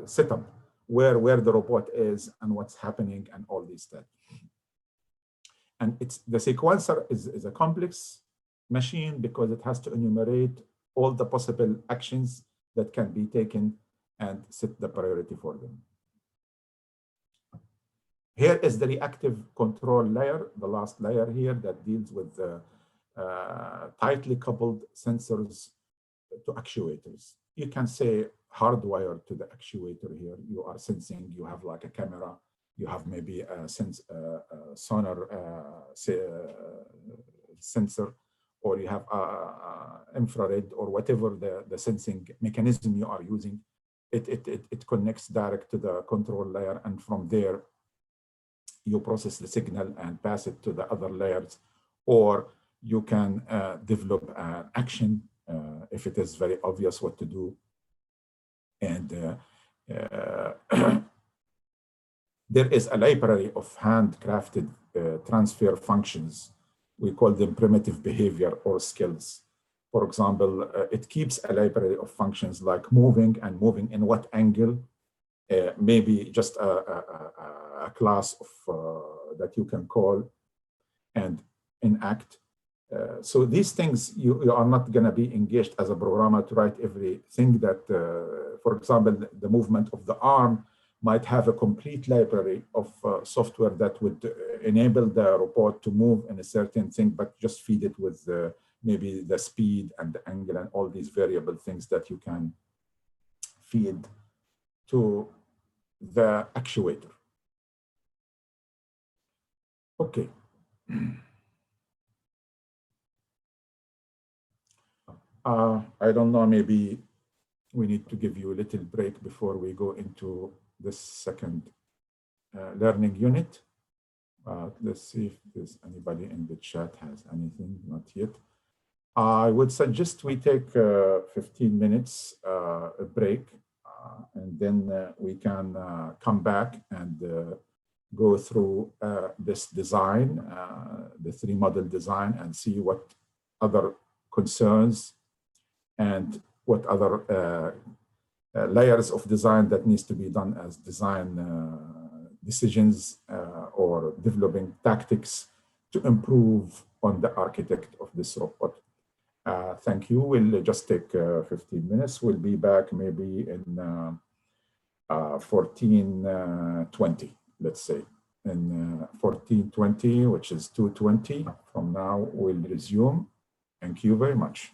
S1: setup, where the robot is and what's happening and all these stuff. And the sequencer is a complex machine because it has to enumerate all the possible actions that can be taken and set the priority for them. Here is the reactive control layer, the last layer here that deals with the tightly coupled sensors to actuators. You can say hardwired to the actuator here. You are sensing, you have like a camera, you have maybe a sonar sensor, or you have infrared or whatever the sensing mechanism you are using. It connects direct to the control layer, and from there, you process the signal and pass it to the other layers, or you can develop an action if it is very obvious what to do. And there is a library of handcrafted transfer functions. We call them primitive behavior or skills. For example, it keeps a library of functions like moving and moving in what angle, maybe just a class of that you can call and enact. So these things, you are not going to be engaged as a programmer to write everything that, for example, the movement of the arm might have a complete library of software that would enable the robot to move in a certain thing, but just feed it with maybe the speed and the angle and all these variable things that you can feed to the actuator. Okay. I don't know, maybe we need to give you a little break before we go into this second learning unit. Let's see if there's anybody in the chat has anything, not yet. I would suggest we take 15 minutes a break, and then we can come back and go through this design, the 3-model design, and see what other concerns and what other layers of design that needs to be done as design decisions or developing tactics to improve on the architect of this robot. Thank you. We'll just take 15 minutes. We'll be back maybe in 14:20, let's say. In 14:20, which is 2:20 from now, we'll resume. Thank you very much.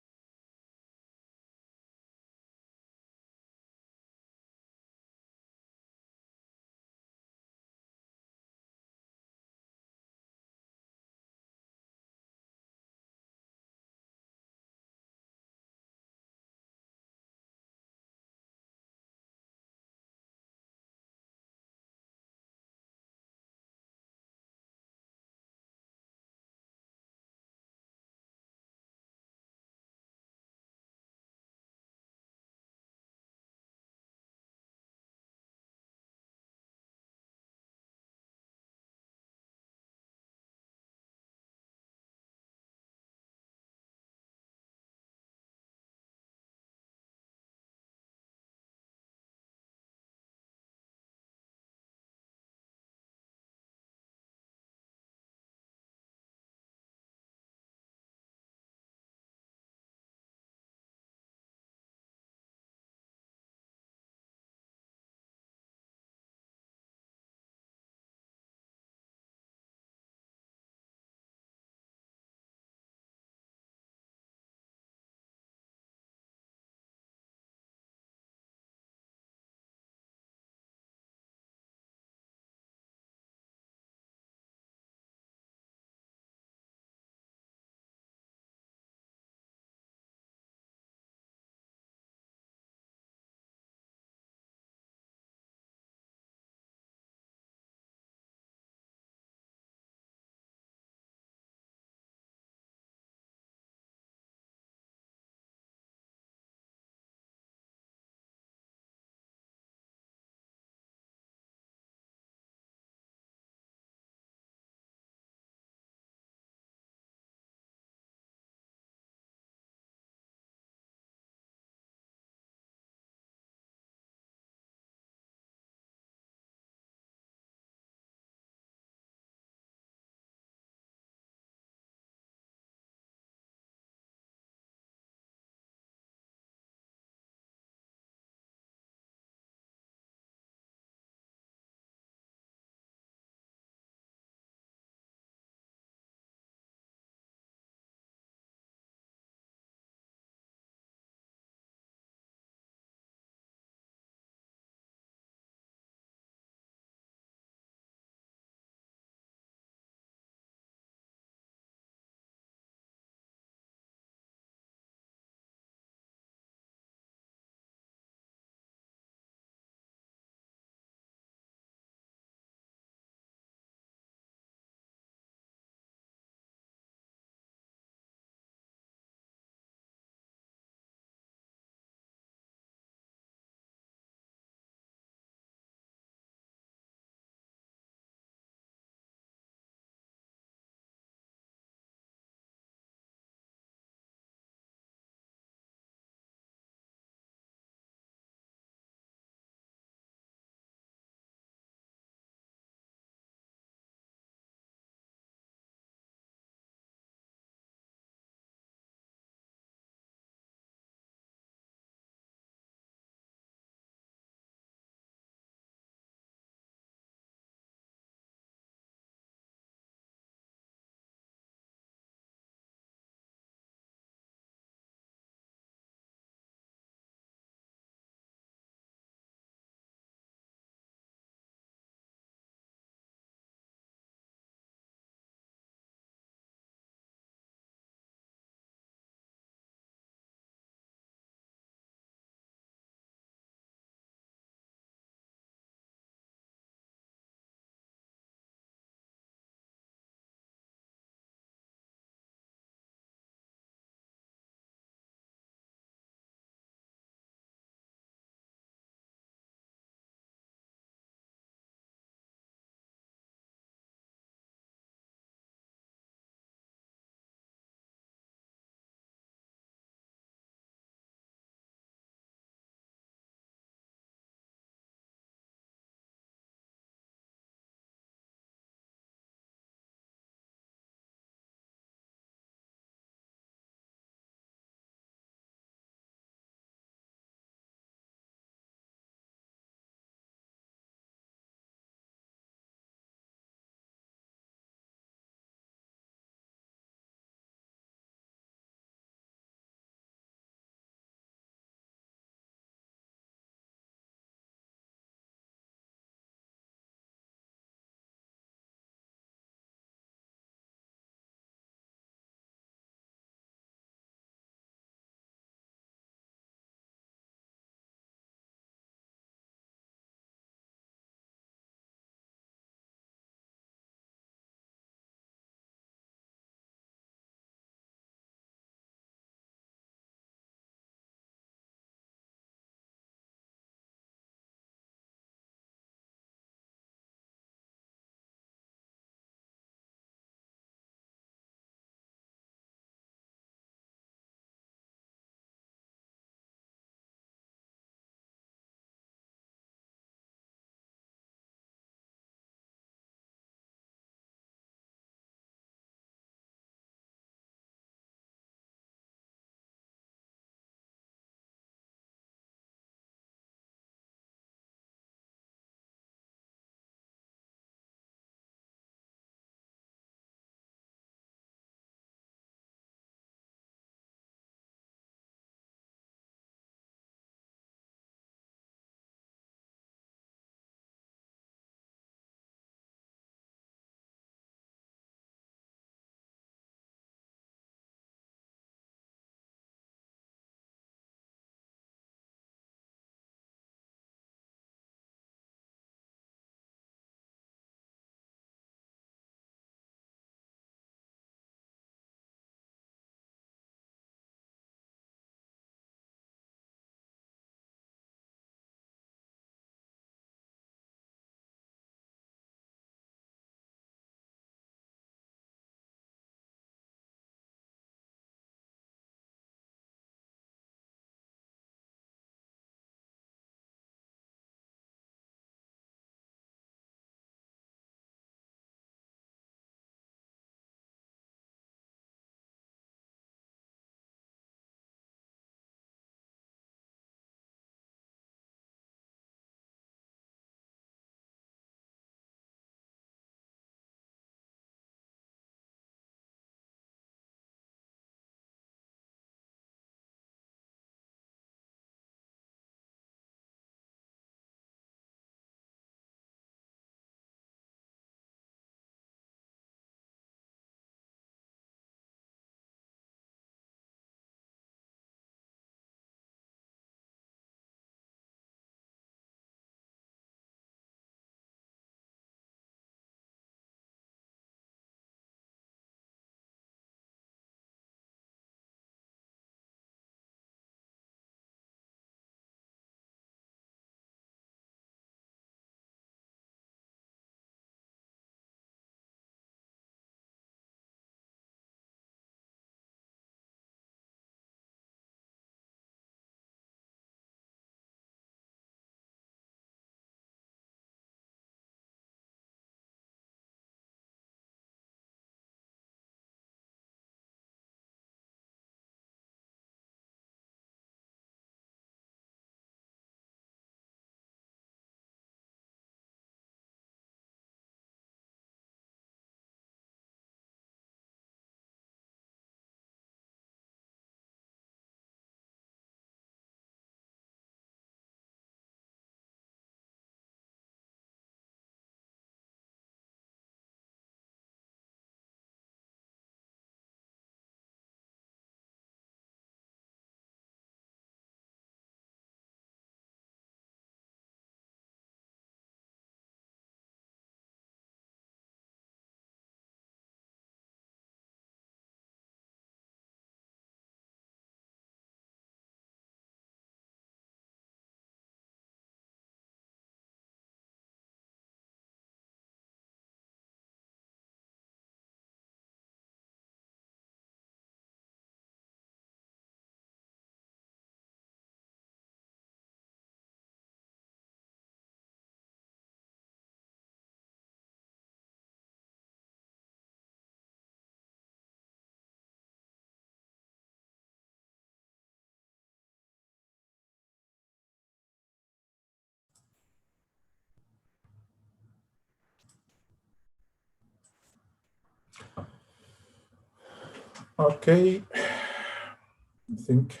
S1: Okay, I think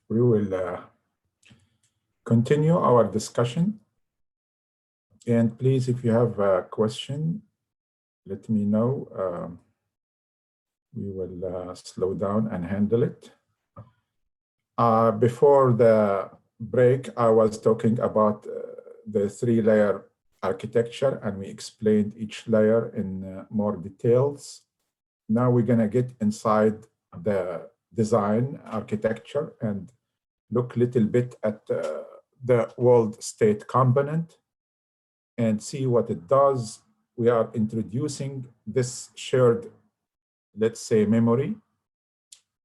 S1: we will continue our discussion. And please, if you have a question, let me know. We will slow down and handle it. Before the break, I was talking about the three-layer architecture, and we explained each layer in more details. Now we're going to get inside the design architecture and look a little bit at the world state component and see what it does. We are introducing this shared, let's say, memory,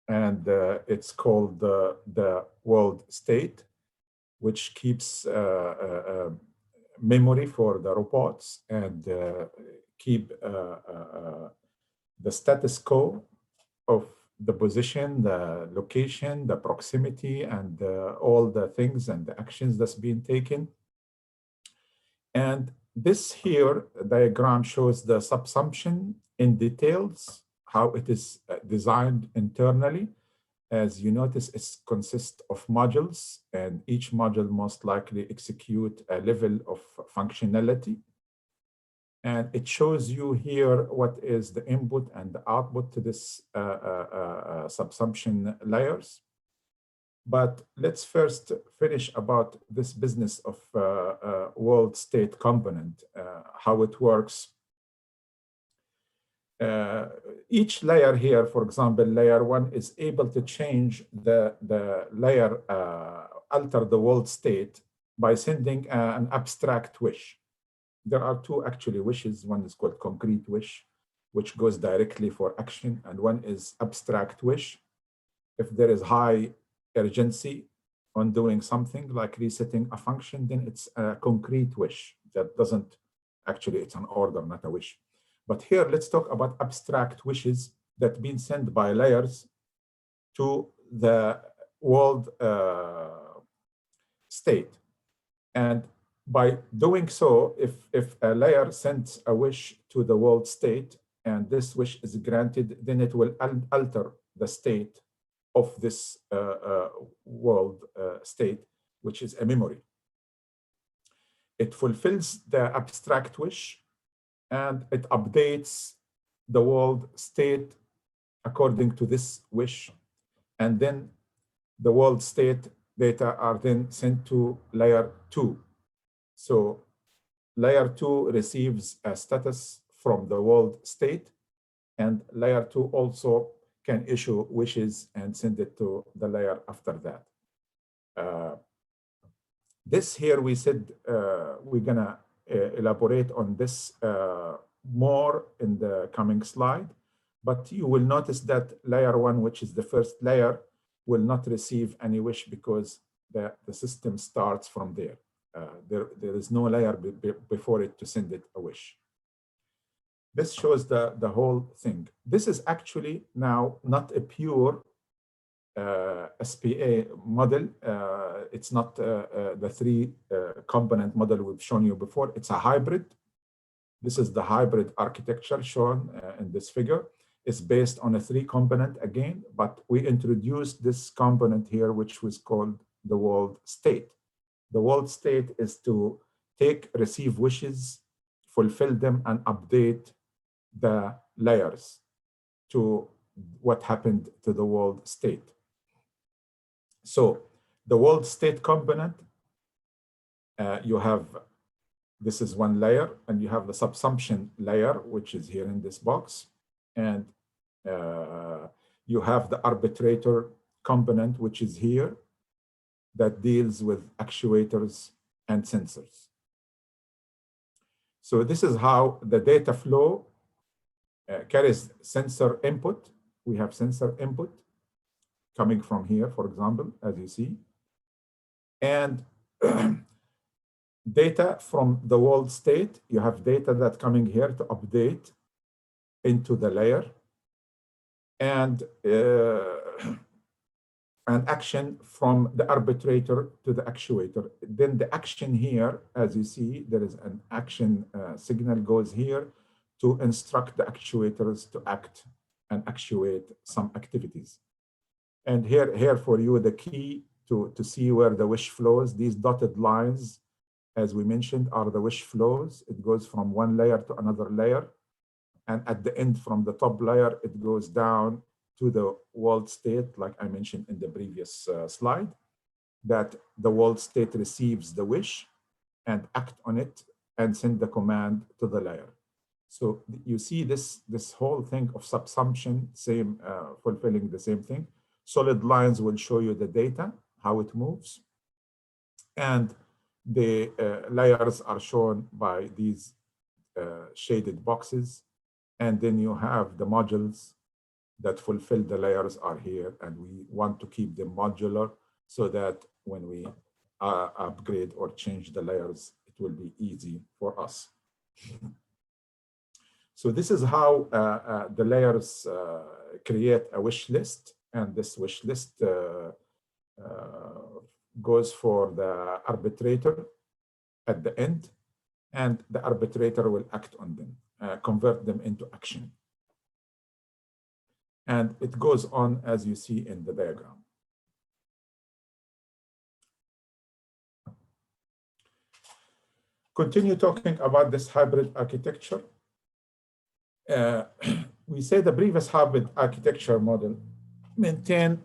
S1: and it's called the world state, which keeps memory for the robots and keep the status quo of the position, the location, the proximity, and all the things and the actions that's been taken. And this here diagram shows the subsumption in details, how it is designed internally. As you notice, it consists of modules, and each module most likely execute a level of functionality. And it shows you here what is the input and the output to this subsumption layers. But let's first finish about this business of world state component, how it works. Each layer here, for example, layer 1 is able to change the layer, alter the world state by sending an abstract wish. There are two actually wishes. One is called concrete wish, which goes directly for action, and one is abstract wish. If there is high urgency on doing something like resetting a function, then it's a concrete wish that doesn't, actually it's an order, not a wish. But here, let's talk about abstract wishes that been sent by layers to the world state. And by doing so, if a layer sends a wish to the world state and this wish is granted, then it will alter the state of this world state, which is a memory. It fulfills the abstract wish and it updates the world state according to this wish. And then the world state data are then sent to layer 2. So layer 2 receives a status from the world state, and layer 2 also can issue wishes and send it to the layer after that. This here, we said we're gonna elaborate on this more in the coming slide, but you will notice that layer 1, which is the first layer, will not receive any wish because the system starts from there. There is no layer before it to send it a wish. This shows the whole thing. This is actually now not a pure SPA model. It's not the three component model we've shown you before. It's a hybrid. This is the hybrid architecture shown in this figure. It's based on a three component again, but we introduced this component here, which was called the world state. The world state is to receive wishes, fulfill them, and update the layers to what happened to the world state. So the world state component, you have, this is one layer, and you have the subsumption layer, which is here in this box. And you have the arbitrator component, which is here, that deals with actuators and sensors. So this is how the data flow carries sensor input. We have sensor input coming from here, for example, as you see. And data from the world state, you have data that coming here to update into the layer. And an action from the arbitrator to the actuator. Then the action here, as you see, there is an action signal goes here to instruct the actuators to act and actuate some activities. And here for you, the key to see where the wish flows, these dotted lines, as we mentioned, are the wish flows. It goes from one layer to another layer. And at the end, from the top layer, it goes down to the world state, like I mentioned in the previous slide, that the world state receives the wish and act on it and send the command to the layer. So you see this whole thing of subsumption, fulfilling the same thing. Solid lines will show you the data, how it moves. And the layers are shown by these shaded boxes. And then you have the modules that fulfill the layers are here. And we want to keep them modular so that when we upgrade or change the layers, it will be easy for us. So this is how the layers create a wish list. And this wish list goes for the arbitrator at the end. And the arbitrator will act on them, convert them into action. And it goes on as you see in the diagram. Continue talking about this hybrid architecture. We say the previous hybrid architecture model maintained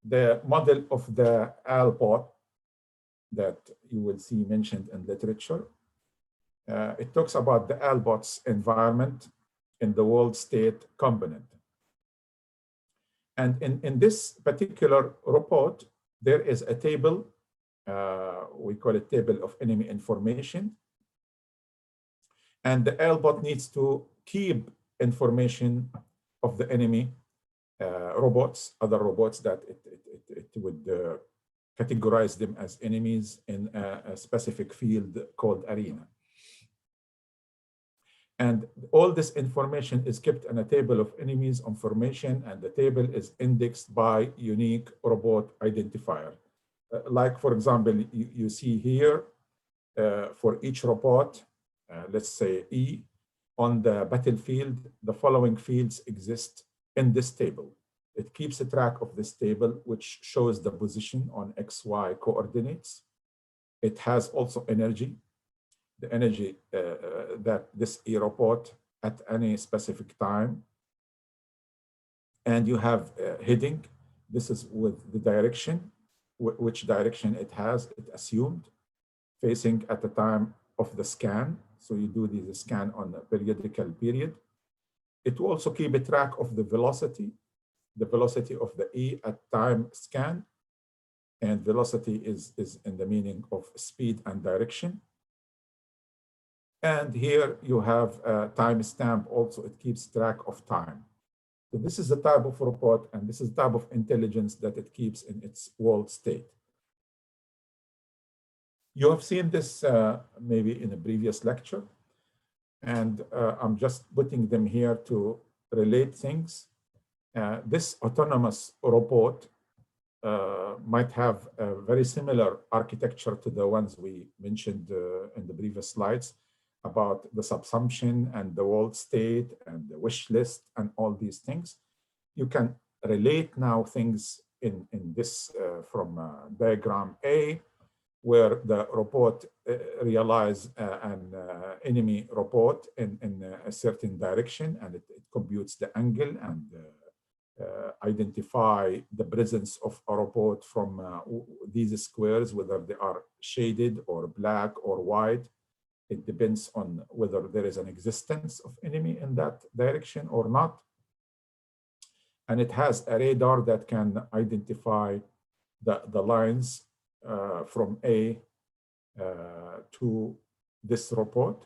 S1: the model of the Albot that you will see mentioned in literature. It talks about the Albot's environment in the world state component. And in this particular report, there is a table, we call it table of enemy information. And the Albot needs to keep information of the enemy robots, other robots that it would categorize them as enemies in a specific field called arena. And all this information is kept in a table of enemies information, and the table is indexed by unique robot identifier. Like, for example, you see here, for each robot, let's say E, on the battlefield, the following fields exist in this table. It keeps a track of this table, which shows the position on XY coordinates. It has also energy, the energy that this E robot at any specific time. And you have heading. This is with the direction, which direction it has, it assumed, facing at the time of the scan. So you do the scan on a periodical period. It will also keep a track of the velocity of the E at time scan. And velocity is in the meaning of speed and direction. And here you have a timestamp also, it keeps track of time. So this is the type of robot, and this is the type of intelligence that it keeps in its world state. You have seen this maybe in a previous lecture, and I'm just putting them here to relate things. This autonomous robot might have a very similar architecture to the ones we mentioned in the previous slides about the subsumption and the world state and the wish list and all these things. You can relate now things in this from diagram A, where the robot realizes an enemy robot in a certain direction, and it computes the angle and identify the presence of a robot from these squares, whether they are shaded or black or white. It depends on whether there is an existence of enemy in that direction or not. And it has a radar that can identify the lines from A to this robot.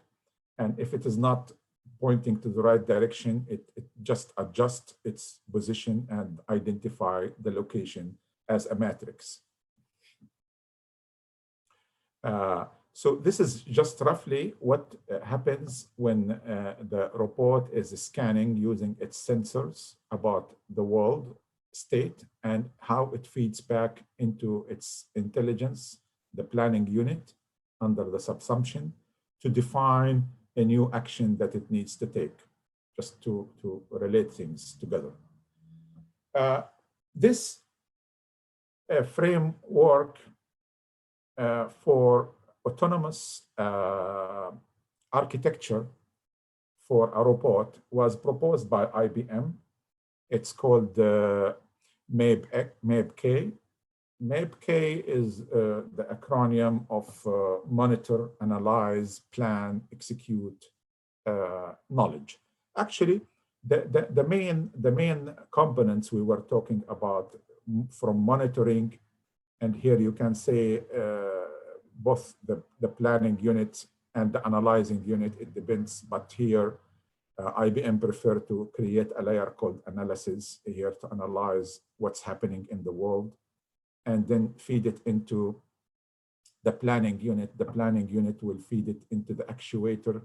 S1: And if it is not pointing to the right direction, it just adjusts its position and identify the location as a matrix. So this is just roughly what happens when the robot is scanning using its sensors about the world state and how it feeds back into its intelligence, the planning unit under the subsumption, to define a new action that it needs to take, just to relate things together. This framework for autonomous architecture for a robot was proposed by IBM. It's called MABK. MABK is the acronym of monitor, analyze, plan, execute, knowledge. Actually, the main components we were talking about from monitoring, and here you can say both the planning unit and the analyzing unit, it depends, but here IBM preferred to create a layer called analysis here to analyze what's happening in the world and then feed it into the planning unit. The planning unit will feed it into the actuator,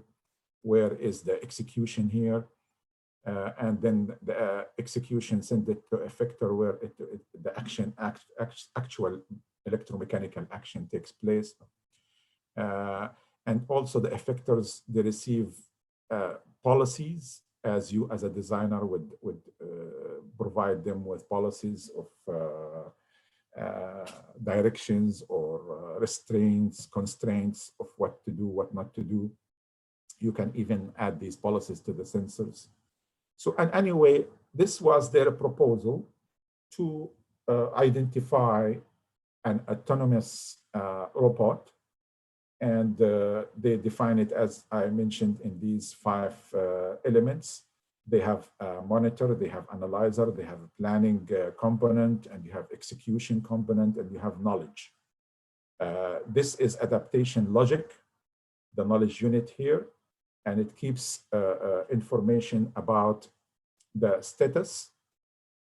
S1: where is the execution here, and then the execution send it to effector where the actual electromechanical action takes place. And also the effectors, they receive policies as you as a designer would provide them with policies of directions or restraints, constraints of what to do, what not to do. You can even add these policies to the sensors. So, and anyway, this was their proposal to identify an autonomous robot. And they define it, as I mentioned, in these 5 elements. They have a monitor, they have analyzer, they have a planning component, and you have execution component, and you have knowledge. This is adaptation logic, the knowledge unit here, and it keeps information about the status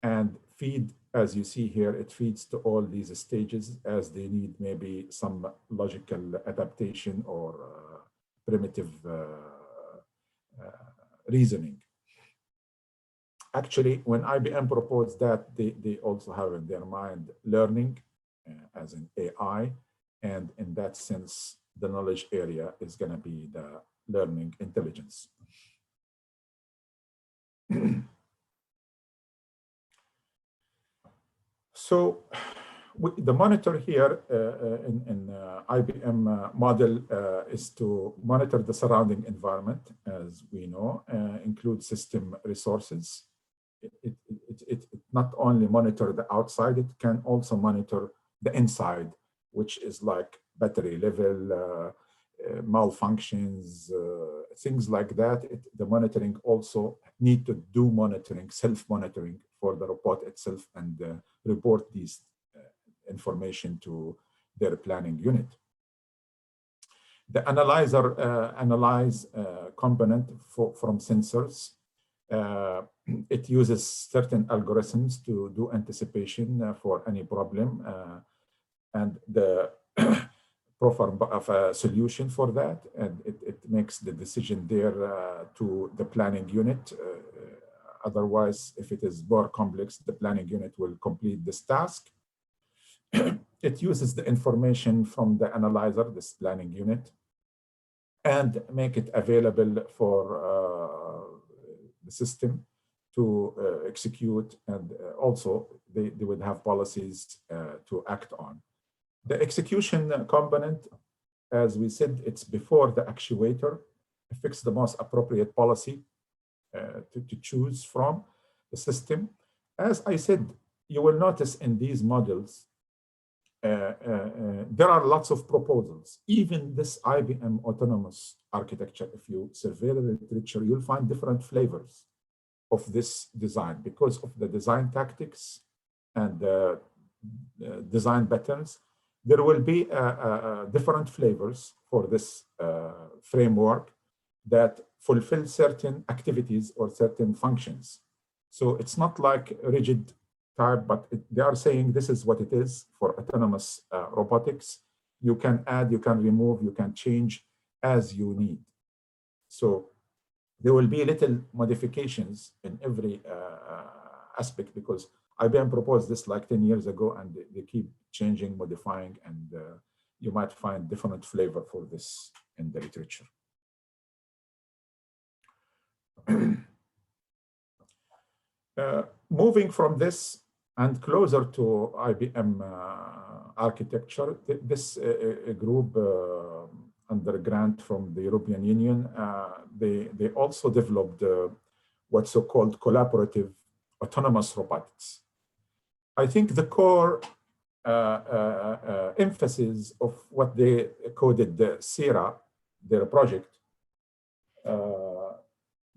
S1: and feed, as you see here, it feeds to all these stages as they need maybe some logical adaptation or primitive reasoning. Actually, when IBM proposed that, they also have in their mind learning as in AI, and in that sense, the knowledge area is going to be the learning intelligence. So the monitor here in IBM model is to monitor the surrounding environment, as we know, include system resources. It not only monitor the outside, it can also monitor the inside, which is like battery level, malfunctions, things like that. The monitoring also need to do monitoring, self-monitoring for the robot itself, and report these information to their planning unit. The analyzer analyze component from sensors. It uses certain algorithms to do anticipation for any problem, and the profile of a solution for that, and it makes the decision there to the planning unit. Otherwise, if it is more complex, the planning unit will complete this task. It uses the information from the analyzer, this planning unit, and make it available for the system to execute, and also they would have policies to act on. The execution component, as we said, it's before the actuator. It fixes the most appropriate policy to choose from the system. As I said, you will notice in these models, there are lots of proposals. Even this IBM autonomous architecture, if you survey the literature, you'll find different flavors of this design because of the design tactics and design patterns. There will be different flavors for this framework that fulfill certain activities or certain functions. So it's not like a rigid type, but they are saying this is what it is for autonomous robotics. You can add, you can remove, you can change as you need. So there will be little modifications in every aspect because IBM proposed this like 10 years ago, and they keep changing, modifying, and you might find different flavor for this in the literature. Moving from this and closer to IBM architecture, this group under a grant from the European Union, they also developed what's so-called collaborative autonomous robotics. I think the core emphasis of what they coded the SERA, their project,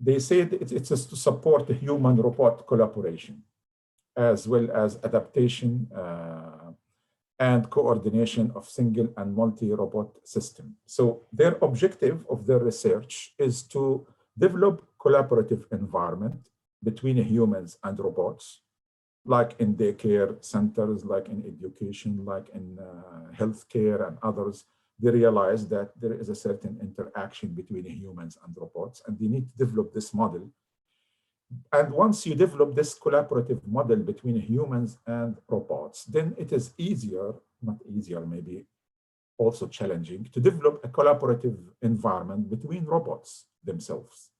S1: they said it's to support the human-robot collaboration, as well as adaptation and coordination of single and multi-robot system. So their objective of their research is to develop collaborative environment between humans and robots, like in daycare centers, like in education, like in healthcare and others. They realize that there is a certain interaction between humans and robots, and they need to develop this model. And once you develop this collaborative model between humans and robots, then it is easier, not easier, maybe also challenging, to develop a collaborative environment between robots themselves.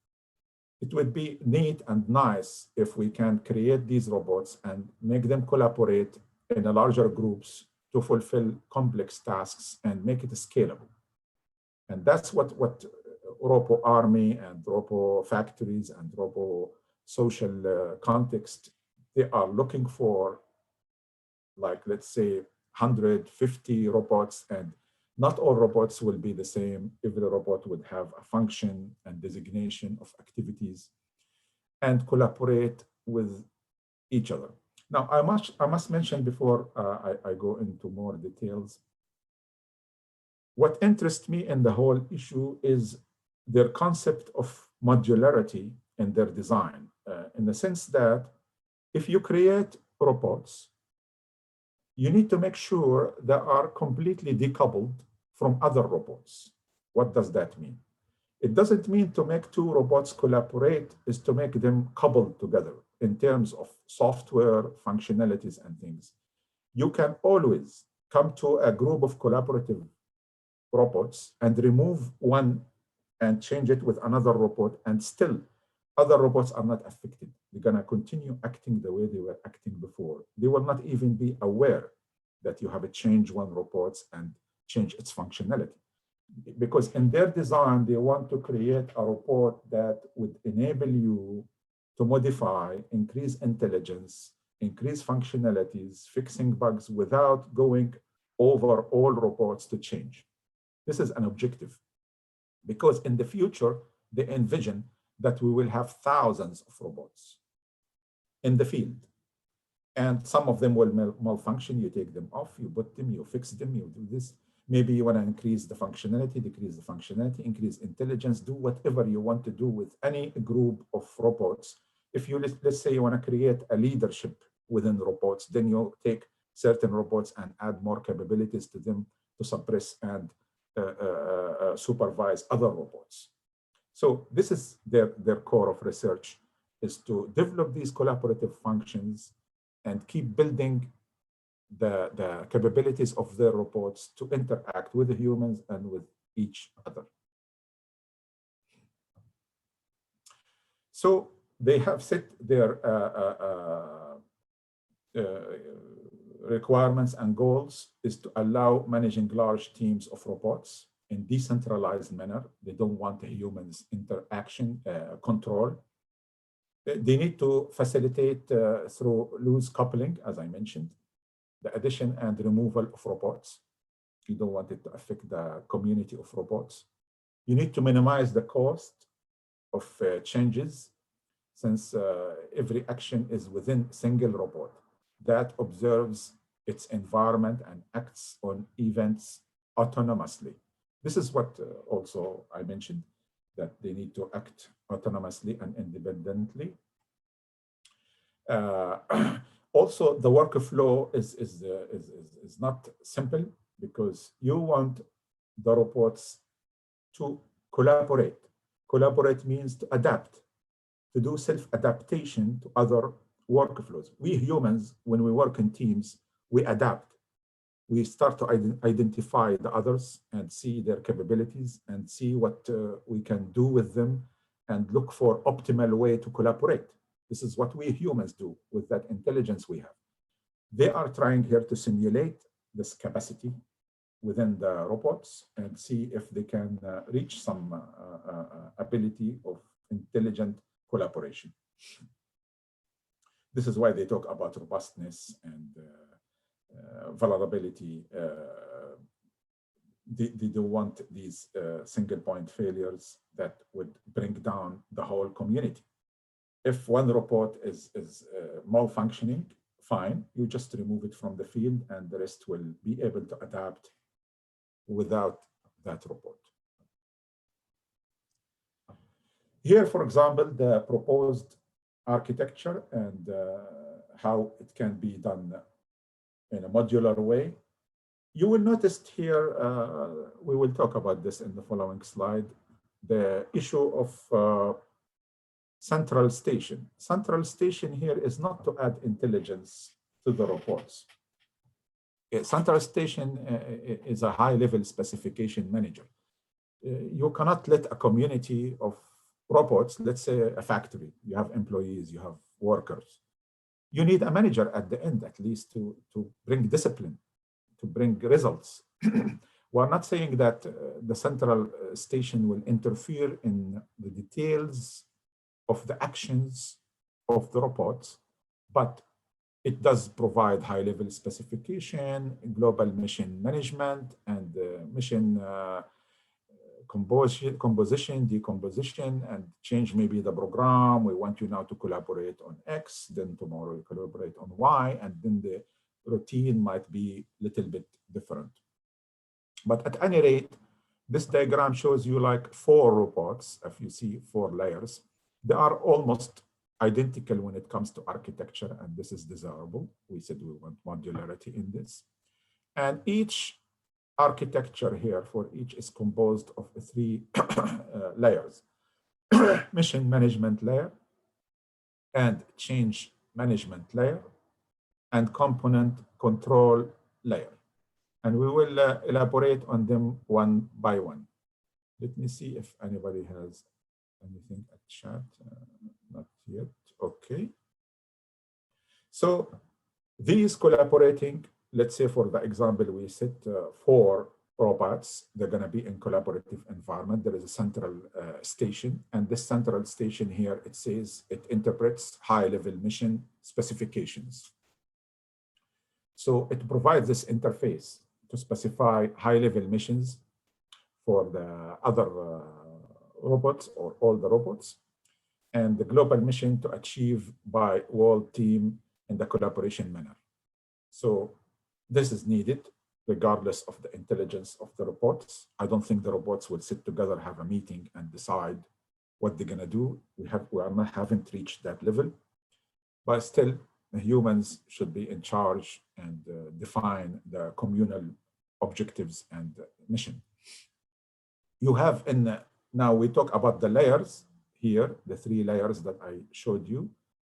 S1: It would be neat and nice if we can create these robots and make them collaborate in a larger groups to fulfill complex tasks and make it scalable. And that's what robo army and robo factories and robo social context, they are looking for, like, let's say 150 robots, and not all robots will be the same. Every robot would have a function and designation of activities and collaborate with each other. Now, I must mention before I go into more details, what interests me in the whole issue is their concept of modularity in their design, in the sense that if you create robots, you need to make sure they are completely decoupled from other robots. What does that mean? It doesn't mean to make two robots collaborate is to make them coupled together in terms of software functionalities and things. You can always come to a group of collaborative robots and remove one and change it with another robot, and still other robots are not affected. They're gonna continue acting the way they were acting before. They will not even be aware that you have to change one robot and change its functionality. Because in their design, they want to create a robot that would enable you to modify, increase intelligence, increase functionalities, fixing bugs without going over all robots to change. This is an objective, because in the future, they envision that we will have thousands of robots in the field. And some of them will malfunction. You take them off, you put them, you fix them, you do this. Maybe you want to increase the functionality, decrease the functionality, increase intelligence, do whatever you want to do with any group of robots. If you, let's say you want to create a leadership within robots, then you take certain robots and add more capabilities to them to suppress and supervise other robots. So this is their core of research, is to develop these collaborative functions and keep building the capabilities of their robots to interact with the humans and with each other. So they have set their requirements and goals is to allow managing large teams of robots in decentralized manner. They don't want the humans interaction control. They need to facilitate through loose coupling, as I mentioned, the addition and removal of robots. You don't want it to affect the community of robots. You need to minimize the cost of changes, since every action is within a single robot that observes its environment and acts on events autonomously. This is what also I mentioned, that they need to act autonomously and independently. Also, the workflow is not simple, because you want the robots to collaborate. Collaborate means to adapt, to do self-adaptation to other workflows. We humans, when we work in teams, we adapt. We start to identify the others and see their capabilities and see what we can do with them and look for optimal way to collaborate. This is what we humans do with that intelligence we have. They are trying here to simulate this capacity within the robots and see if they can reach some ability of intelligent collaboration. This is why they talk about robustness and vulnerability. They don't want these single point failures that would bring down the whole community. If one robot is malfunctioning, fine, you just remove it from the field and the rest will be able to adapt without that robot. Here, for example, the proposed architecture and how it can be done in a modular way. You will notice here, we will talk about this in the following slide, the issue of central station. Central station here is not to add intelligence to the robots. Central station is a high-level specification manager. You cannot let a community of robots, let's say a factory, you have employees, you have workers. You need a manager at the end, at least, to bring discipline, to bring results. We're not saying that the central station will interfere in the details of the actions of the robots, but it does provide high-level specification, global mission management, and mission composition, decomposition, and change maybe the program. We want you now to collaborate on X, then tomorrow you collaborate on Y, and then the routine might be a little bit different. But at any rate, this diagram shows you like 4 robots. If you see 4 layers, they are almost identical when it comes to architecture, and this is desirable. We said we want modularity in this. And each architecture here for each is composed of 3 layers. Mission management layer, and change management layer, and component control layer. And we will elaborate on them one by one. Let me see if anybody has anything at chat. Not yet. Okay. So these collaborating, let's say for the example, we set 4 robots. They're going to be in collaborative environment. There is a central station, and this central station here, it says it interprets high-level mission specifications. So it provides this interface to specify high-level missions for the other robots or all the robots, and the global mission to achieve by world team in the collaboration manner. So this is needed regardless of the intelligence of the robots. I don't think the robots will sit together, have a meeting, and decide what they're going to do. Haven't reached that level, but still, the humans should be in charge and define the communal objectives and mission. You have now we talk about the layers here, the 3 layers that I showed you.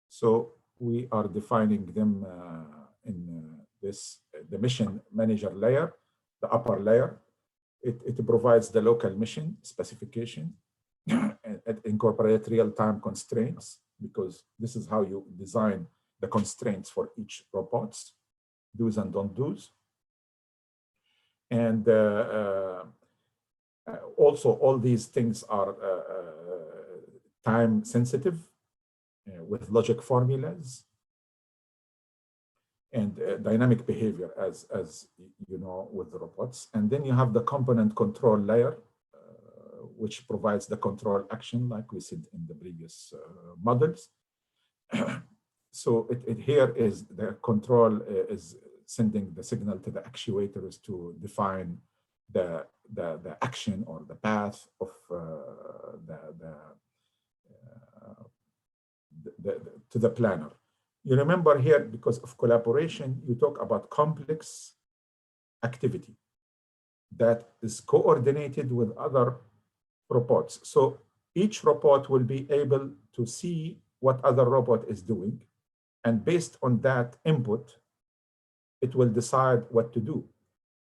S1: So we are defining them in the mission manager layer, the upper layer. It provides the local mission specification. It incorporates real-time constraints, because this is how you design the constraints for each robots, do's and don't do's. And also all these things are time sensitive with logic formulas and dynamic behavior as you know with the robots. And then you have the component control layer, which provides the control action like we said in the previous models. So it here is the control is sending the signal to the actuators to define the action or the path of to the planner. You remember here, because of collaboration, you talk about complex activity that is coordinated with other robots. So each robot will be able to see what other robot is doing, and based on that input, it will decide what to do.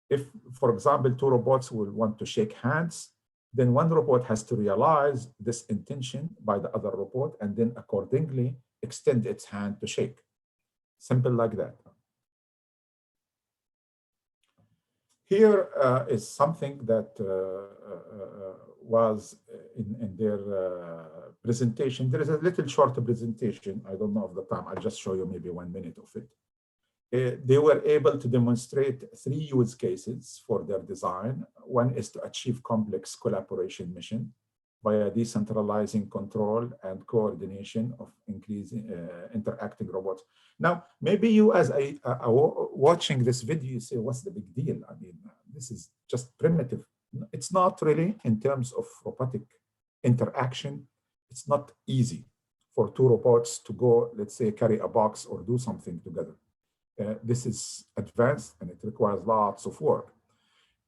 S1: If, for example, 2 robots will want to shake hands, then one robot has to realize this intention by the other robot and then accordingly extend its hand to shake. Simple like that. Here is something that was in their presentation. There is a little short presentation. I don't know of the time. I'll just show you maybe 1 minute of it. They were able to demonstrate 3 use cases for their design. One is to achieve complex collaboration mission via decentralizing control and coordination of increasing interacting robots. Now, maybe you as watching this video, you say, what's the big deal? I mean, this is just primitive. It's not really in terms of robotic interaction. It's not easy for 2 robots to go, let's say, carry a box or do something together. This is advanced and it requires lots of work.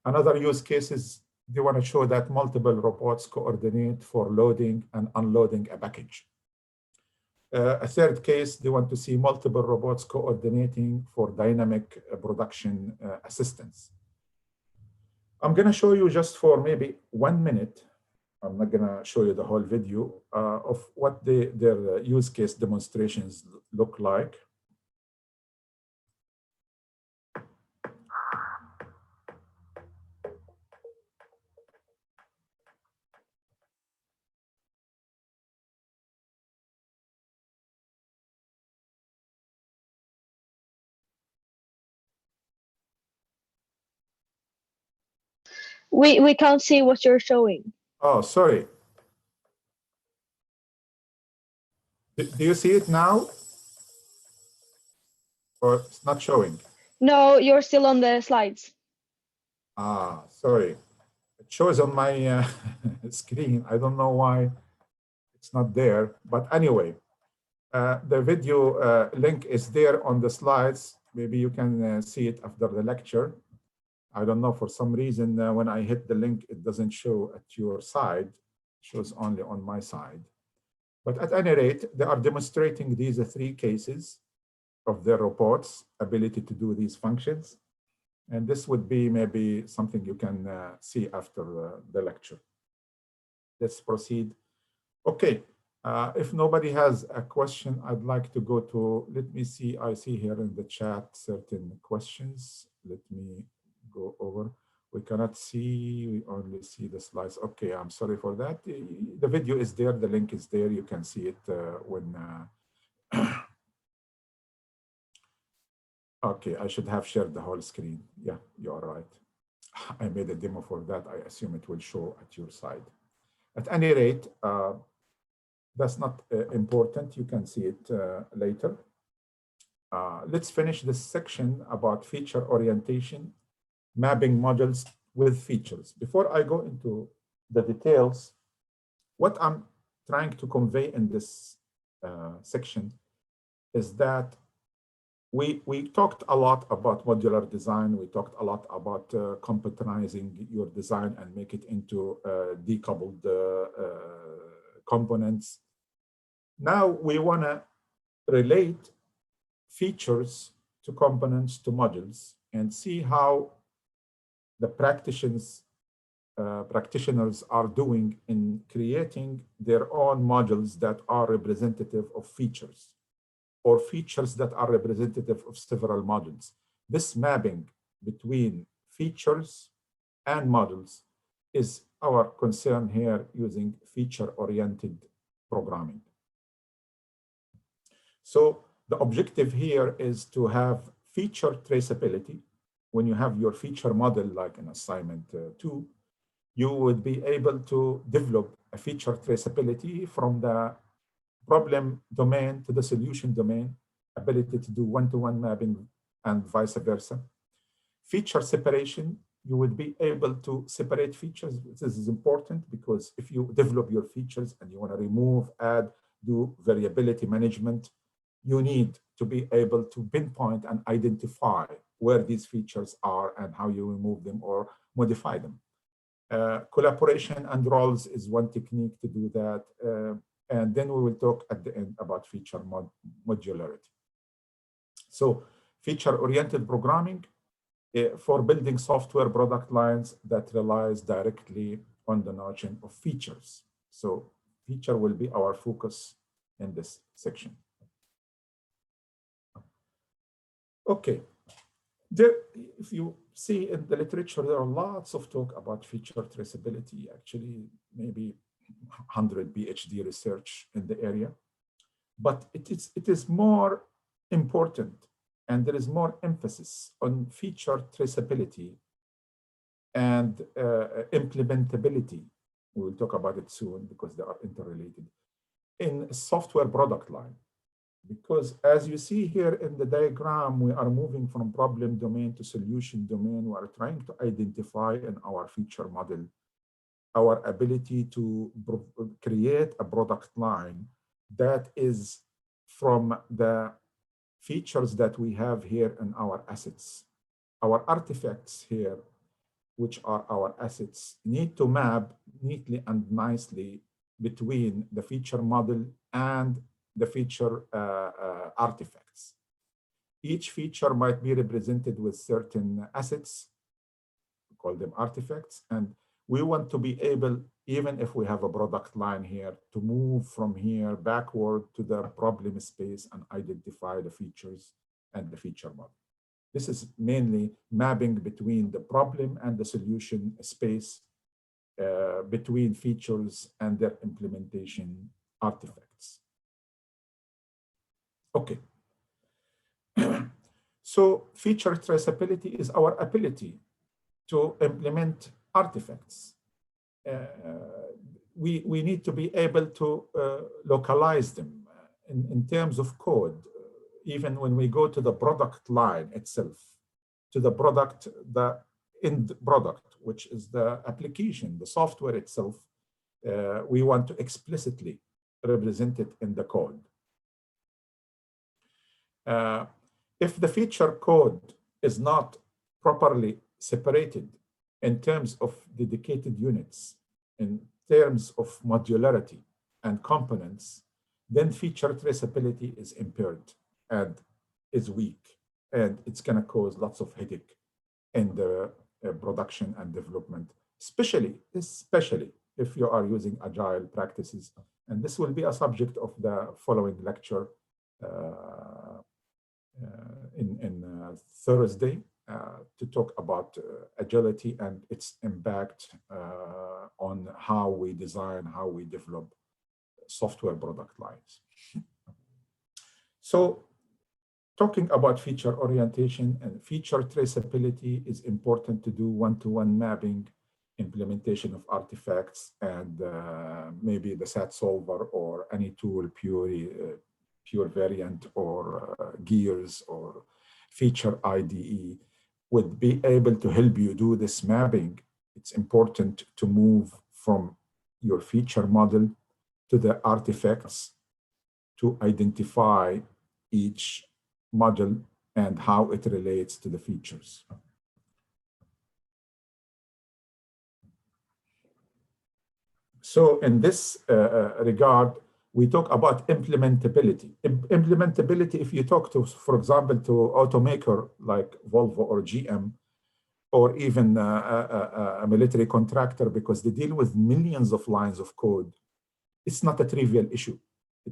S1: Another use case is they want to show that multiple robots coordinate for loading and unloading a package. A third case, they want to see multiple robots coordinating for dynamic production assistance. I'm going to show you just for maybe 1 minute. I'm not going to show you the whole video of what their use case demonstrations look like.
S2: We can't see what you're showing.
S1: Oh, sorry. Do you see it now? Or it's not showing?
S2: No, you're still on the slides.
S1: Ah, sorry. It shows on my screen. I don't know why it's not there. But anyway, the video link is there on the slides. Maybe you can see it after the lecture. I don't know, for some reason, when I hit the link, it doesn't show at your side. It shows only on my side. But at any rate, they are demonstrating these 3 cases of their robots' ability to do these functions. And this would be maybe something you can see after the lecture. Let's proceed. Okay, if nobody has a question, I'd like to go to, let me see, I see here in the chat certain questions. Let me go over. We cannot see, we only see the slides. Okay, I'm sorry for that. The video is there, the link is there. You can see it when, okay, I should have shared the whole screen. Yeah, you are right. I made a demo for that. I assume it will show at your side. At any rate, that's not important. You can see it later. Let's finish this section about feature orientation, mapping modules with features. Before I go into the details, what I'm trying to convey in this section is that we talked a lot about modular design. We talked a lot about computerizing your design and make it into decoupled components. Now we want to relate features to components to modules and see how the practitioners are doing in creating their own modules that are representative of features, or features that are representative of several modules. This mapping between features and modules is our concern here using feature-oriented programming. So the objective here is to have feature traceability. When you have your feature model, like in assignment 2, you would be able to develop a feature traceability from the problem domain to the solution domain, ability to do one-to-one mapping and vice versa. Feature separation, you would be able to separate features. This is important because if you develop your features and you want to remove, add, do variability management, you need to be able to pinpoint and identify where these features are and how you remove them or modify them. Collaboration and roles is one technique to do that. And then we will talk at the end about feature modularity. So feature-oriented programming for building software product lines that relies directly on the notion of features. So feature will be our focus in this section. Okay, if you see in the literature, there are lots of talk about feature traceability, actually maybe 100 PhD research in the area, but it is more important and there is more emphasis on feature traceability and implementability. We will talk about it soon because they are interrelated in software product line. Because as you see here in the diagram, we are moving from problem domain to solution domain. We are trying to identify in our feature model our ability to create a product line that is from the features that we have here in our assets. Our artifacts here, which are our assets, need to map neatly and nicely between the feature model and the feature artifacts. Each feature might be represented with certain assets, we call them artifacts, and we want to be able, even if we have a product line here, to move from here backward to the problem space and identify the features and the feature model. This is mainly mapping between the problem and the solution space, between features and their implementation artifacts. Okay. So feature traceability is our ability to implement artifacts. We need to be able to localize them in terms of code. Even when we go to the product line itself, to the product, the end product, which is the application, the software itself, we want to explicitly represent it in the code. If the feature code is not properly separated in terms of dedicated units, in terms of modularity and components, then feature traceability is impaired and is weak, and it's going to cause lots of headache in the production and development, especially if you are using agile practices. And this will be a subject of the following lecture in Thursday, to talk about agility and its impact on how we design, how we develop software product lines. So talking about feature orientation and feature traceability is important to do one-to-one mapping, implementation of artifacts, and maybe the SAT solver or any tool, pure variant or gears or feature IDE would be able to help you do this mapping. It's important to move from your feature model to the artifacts to identify each model and how it relates to the features. So in this regard, we talk about implementability. Implementability, if you talk to, for example, to automaker like Volvo or GM, or even a military contractor, because they deal with millions of lines of code, it's not a trivial issue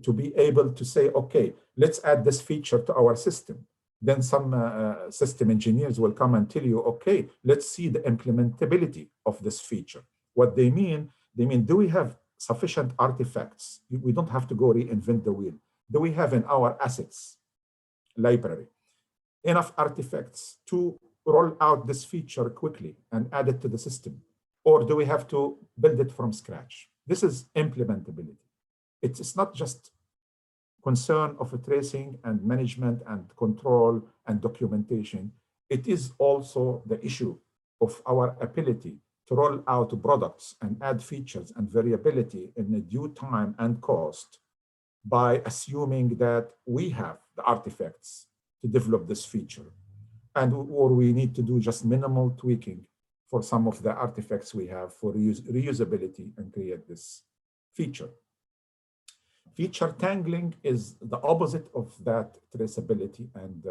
S1: to be able to say, okay, let's add this feature to our system. Then some system engineers will come and tell you, okay, let's see the implementability of this feature. What they mean, do we have sufficient artifacts? We don't have to go reinvent the wheel. Do we have in our assets library enough artifacts to roll out this feature quickly and add it to the system? Or do we have to build it from scratch? This is implementability. It's not just concern of tracing and management and control and documentation. It is also the issue of our ability to roll out products and add features and variability in a due time and cost by assuming that we have the artifacts to develop this feature, or we need to do just minimal tweaking for some of the artifacts we have for reusability and create this feature. Feature tangling is the opposite of that traceability and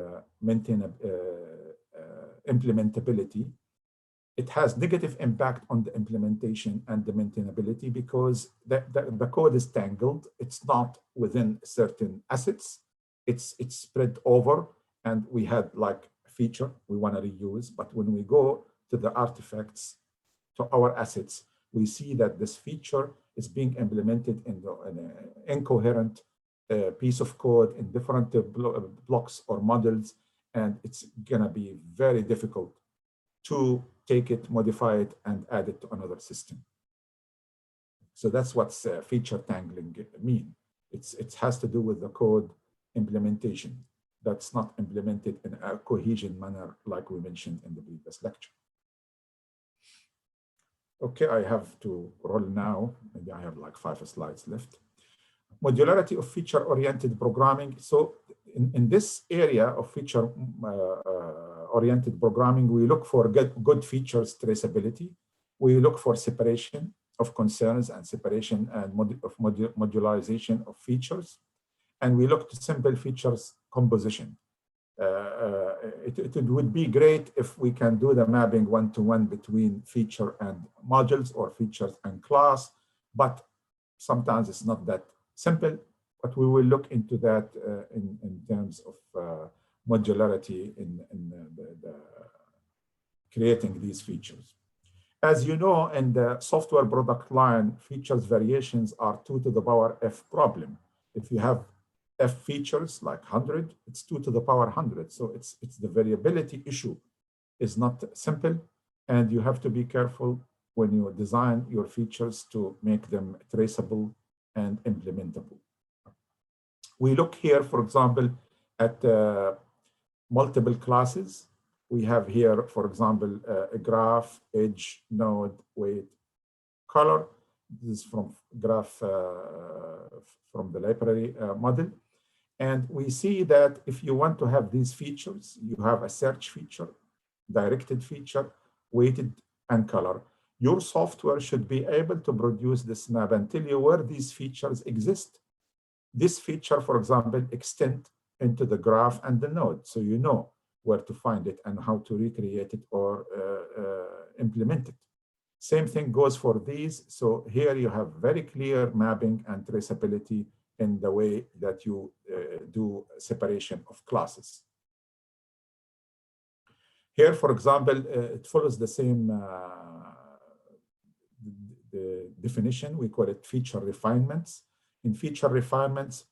S1: implementability. it has negative impact on the implementation and the maintainability because the code is tangled. It's not within certain assets. It's spread over, and we had like a feature we want to reuse, but when we go to the artifacts, to our assets, we see that this feature is being implemented in an incoherent piece of code in different blocks or modules, and it's going to be very difficult to take it, modify it, and add it to another system. So that's what feature tangling mean. It has to do with the code implementation that's not implemented in a cohesion manner like we mentioned in the previous lecture. Okay, I have to roll now. Maybe I have like 5 slides left. Modularity of feature-oriented programming. So in this area of feature-oriented programming, we look for good features traceability. We look for separation of concerns and separation and modularization of features. And we look to simple features composition. It would be great if we can do the mapping one-to-one between feature and modules or features and class, but sometimes it's not that simple, but we will look into that in terms of modularity in the creating these features. As you know, in the software product line, features variations are 2 to the power F problem. If you have F features like 100, it's 2 to the power 100. So it's the variability issue is not simple, and you have to be careful when you design your features to make them traceable and implementable. We look here, for example, at multiple classes. We have here, for example, a graph, edge, node, weight, color. This is from graph from the library model. And we see that if you want to have these features, you have a search feature, directed feature, weighted, and color. Your software should be able to produce this map and tell you where these features exist. This feature, for example, extend into the graph and the node, so you know where to find it and how to recreate it or implement it. Same thing goes for these. So here you have very clear mapping and traceability in the way that you do separation of classes. Here, for example, it follows the same the definition. We call it feature refinements. In feature refinements,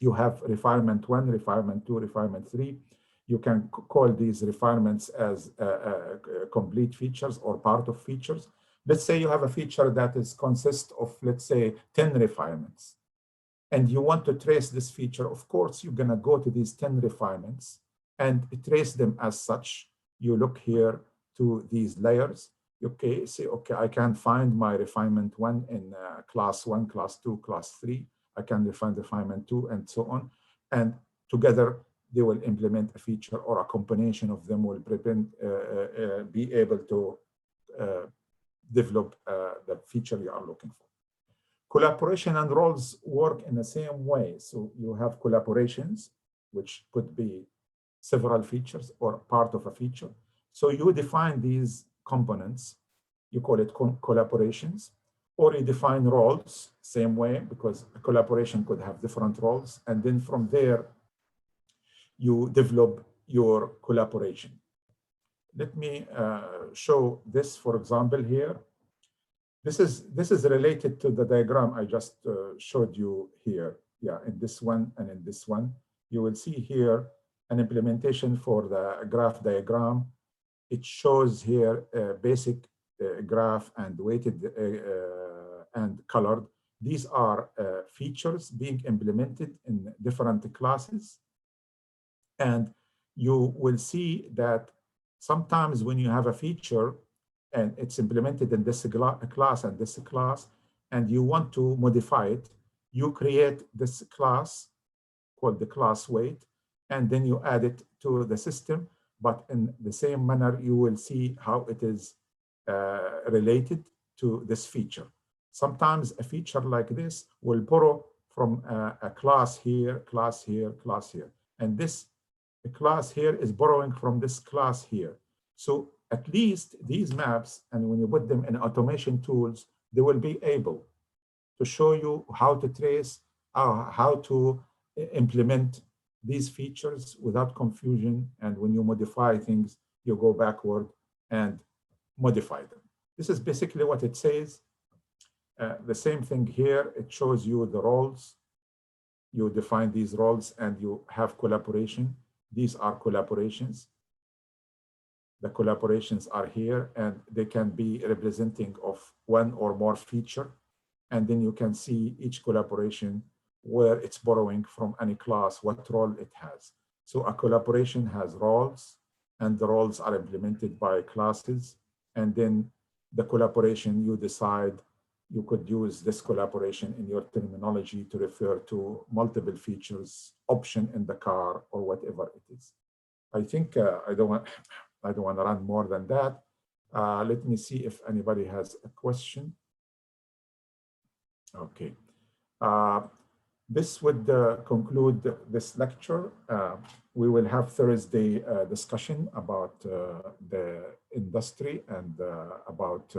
S1: you have refinement 1, refinement 2, refinement 3. You can call these refinements as complete features or part of features. Let's say you have a feature that consists of, let's say, 10 refinements. And you want to trace this feature. Of course, you're going to go to these 10 refinements and trace them as such. You look here to these layers. Okay, say, okay, I can find my refinement 1 in class 1, class 2, class 3. I can define refinement 2, and so on. And together, they will implement a feature, or a combination of them will be able to develop the feature you are looking for. Collaboration and roles work in the same way. So you have collaborations, which could be several features or part of a feature. So you define these components, you call it collaborations, or you define roles, same way, because a collaboration could have different roles. And then from there, you develop your collaboration. Let me show this, for example, here. This is related to the diagram I just showed you here. Yeah, in this one and in this one. You will see here an implementation for the graph diagram. It shows here a basic graph and weighted and colored. These are features being implemented in different classes. And you will see that sometimes when you have a feature and it's implemented in this class and this class, and you want to modify it, you create this class called the class weight, and then you add it to the system. But in the same manner, you will see how it is related to this feature. Sometimes a feature like this will borrow from a class here, class here, class here. And this class here is borrowing from this class here. So at least these maps, and when you put them in automation tools, they will be able to show you how to trace, how to implement these features without confusion. And when you modify things, you go backward and modify them. This is basically what it says. The same thing here, it shows you the roles. You define these roles and you have collaboration. These are collaborations. The collaborations are here and they can be representing of one or more feature. And then you can see each collaboration where it's borrowing from any class, what role it has. So a collaboration has roles, and the roles are implemented by classes. And then the collaboration, you decide you could use this collaboration in your terminology to refer to multiple features, option in the car, or whatever it is. I think I don't want to run more than that. Let me see if anybody has a question. Okay. This would conclude this lecture. We will have Thursday discussion about the industry and about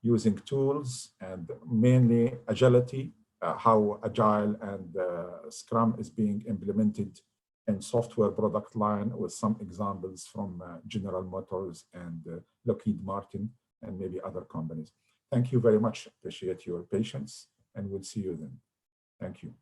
S1: using tools and mainly agility, how Agile and Scrum is being implemented in software product line, with some examples from General Motors and Lockheed Martin and maybe other companies. Thank you very much. Appreciate your patience, and we'll see you then. Thank you.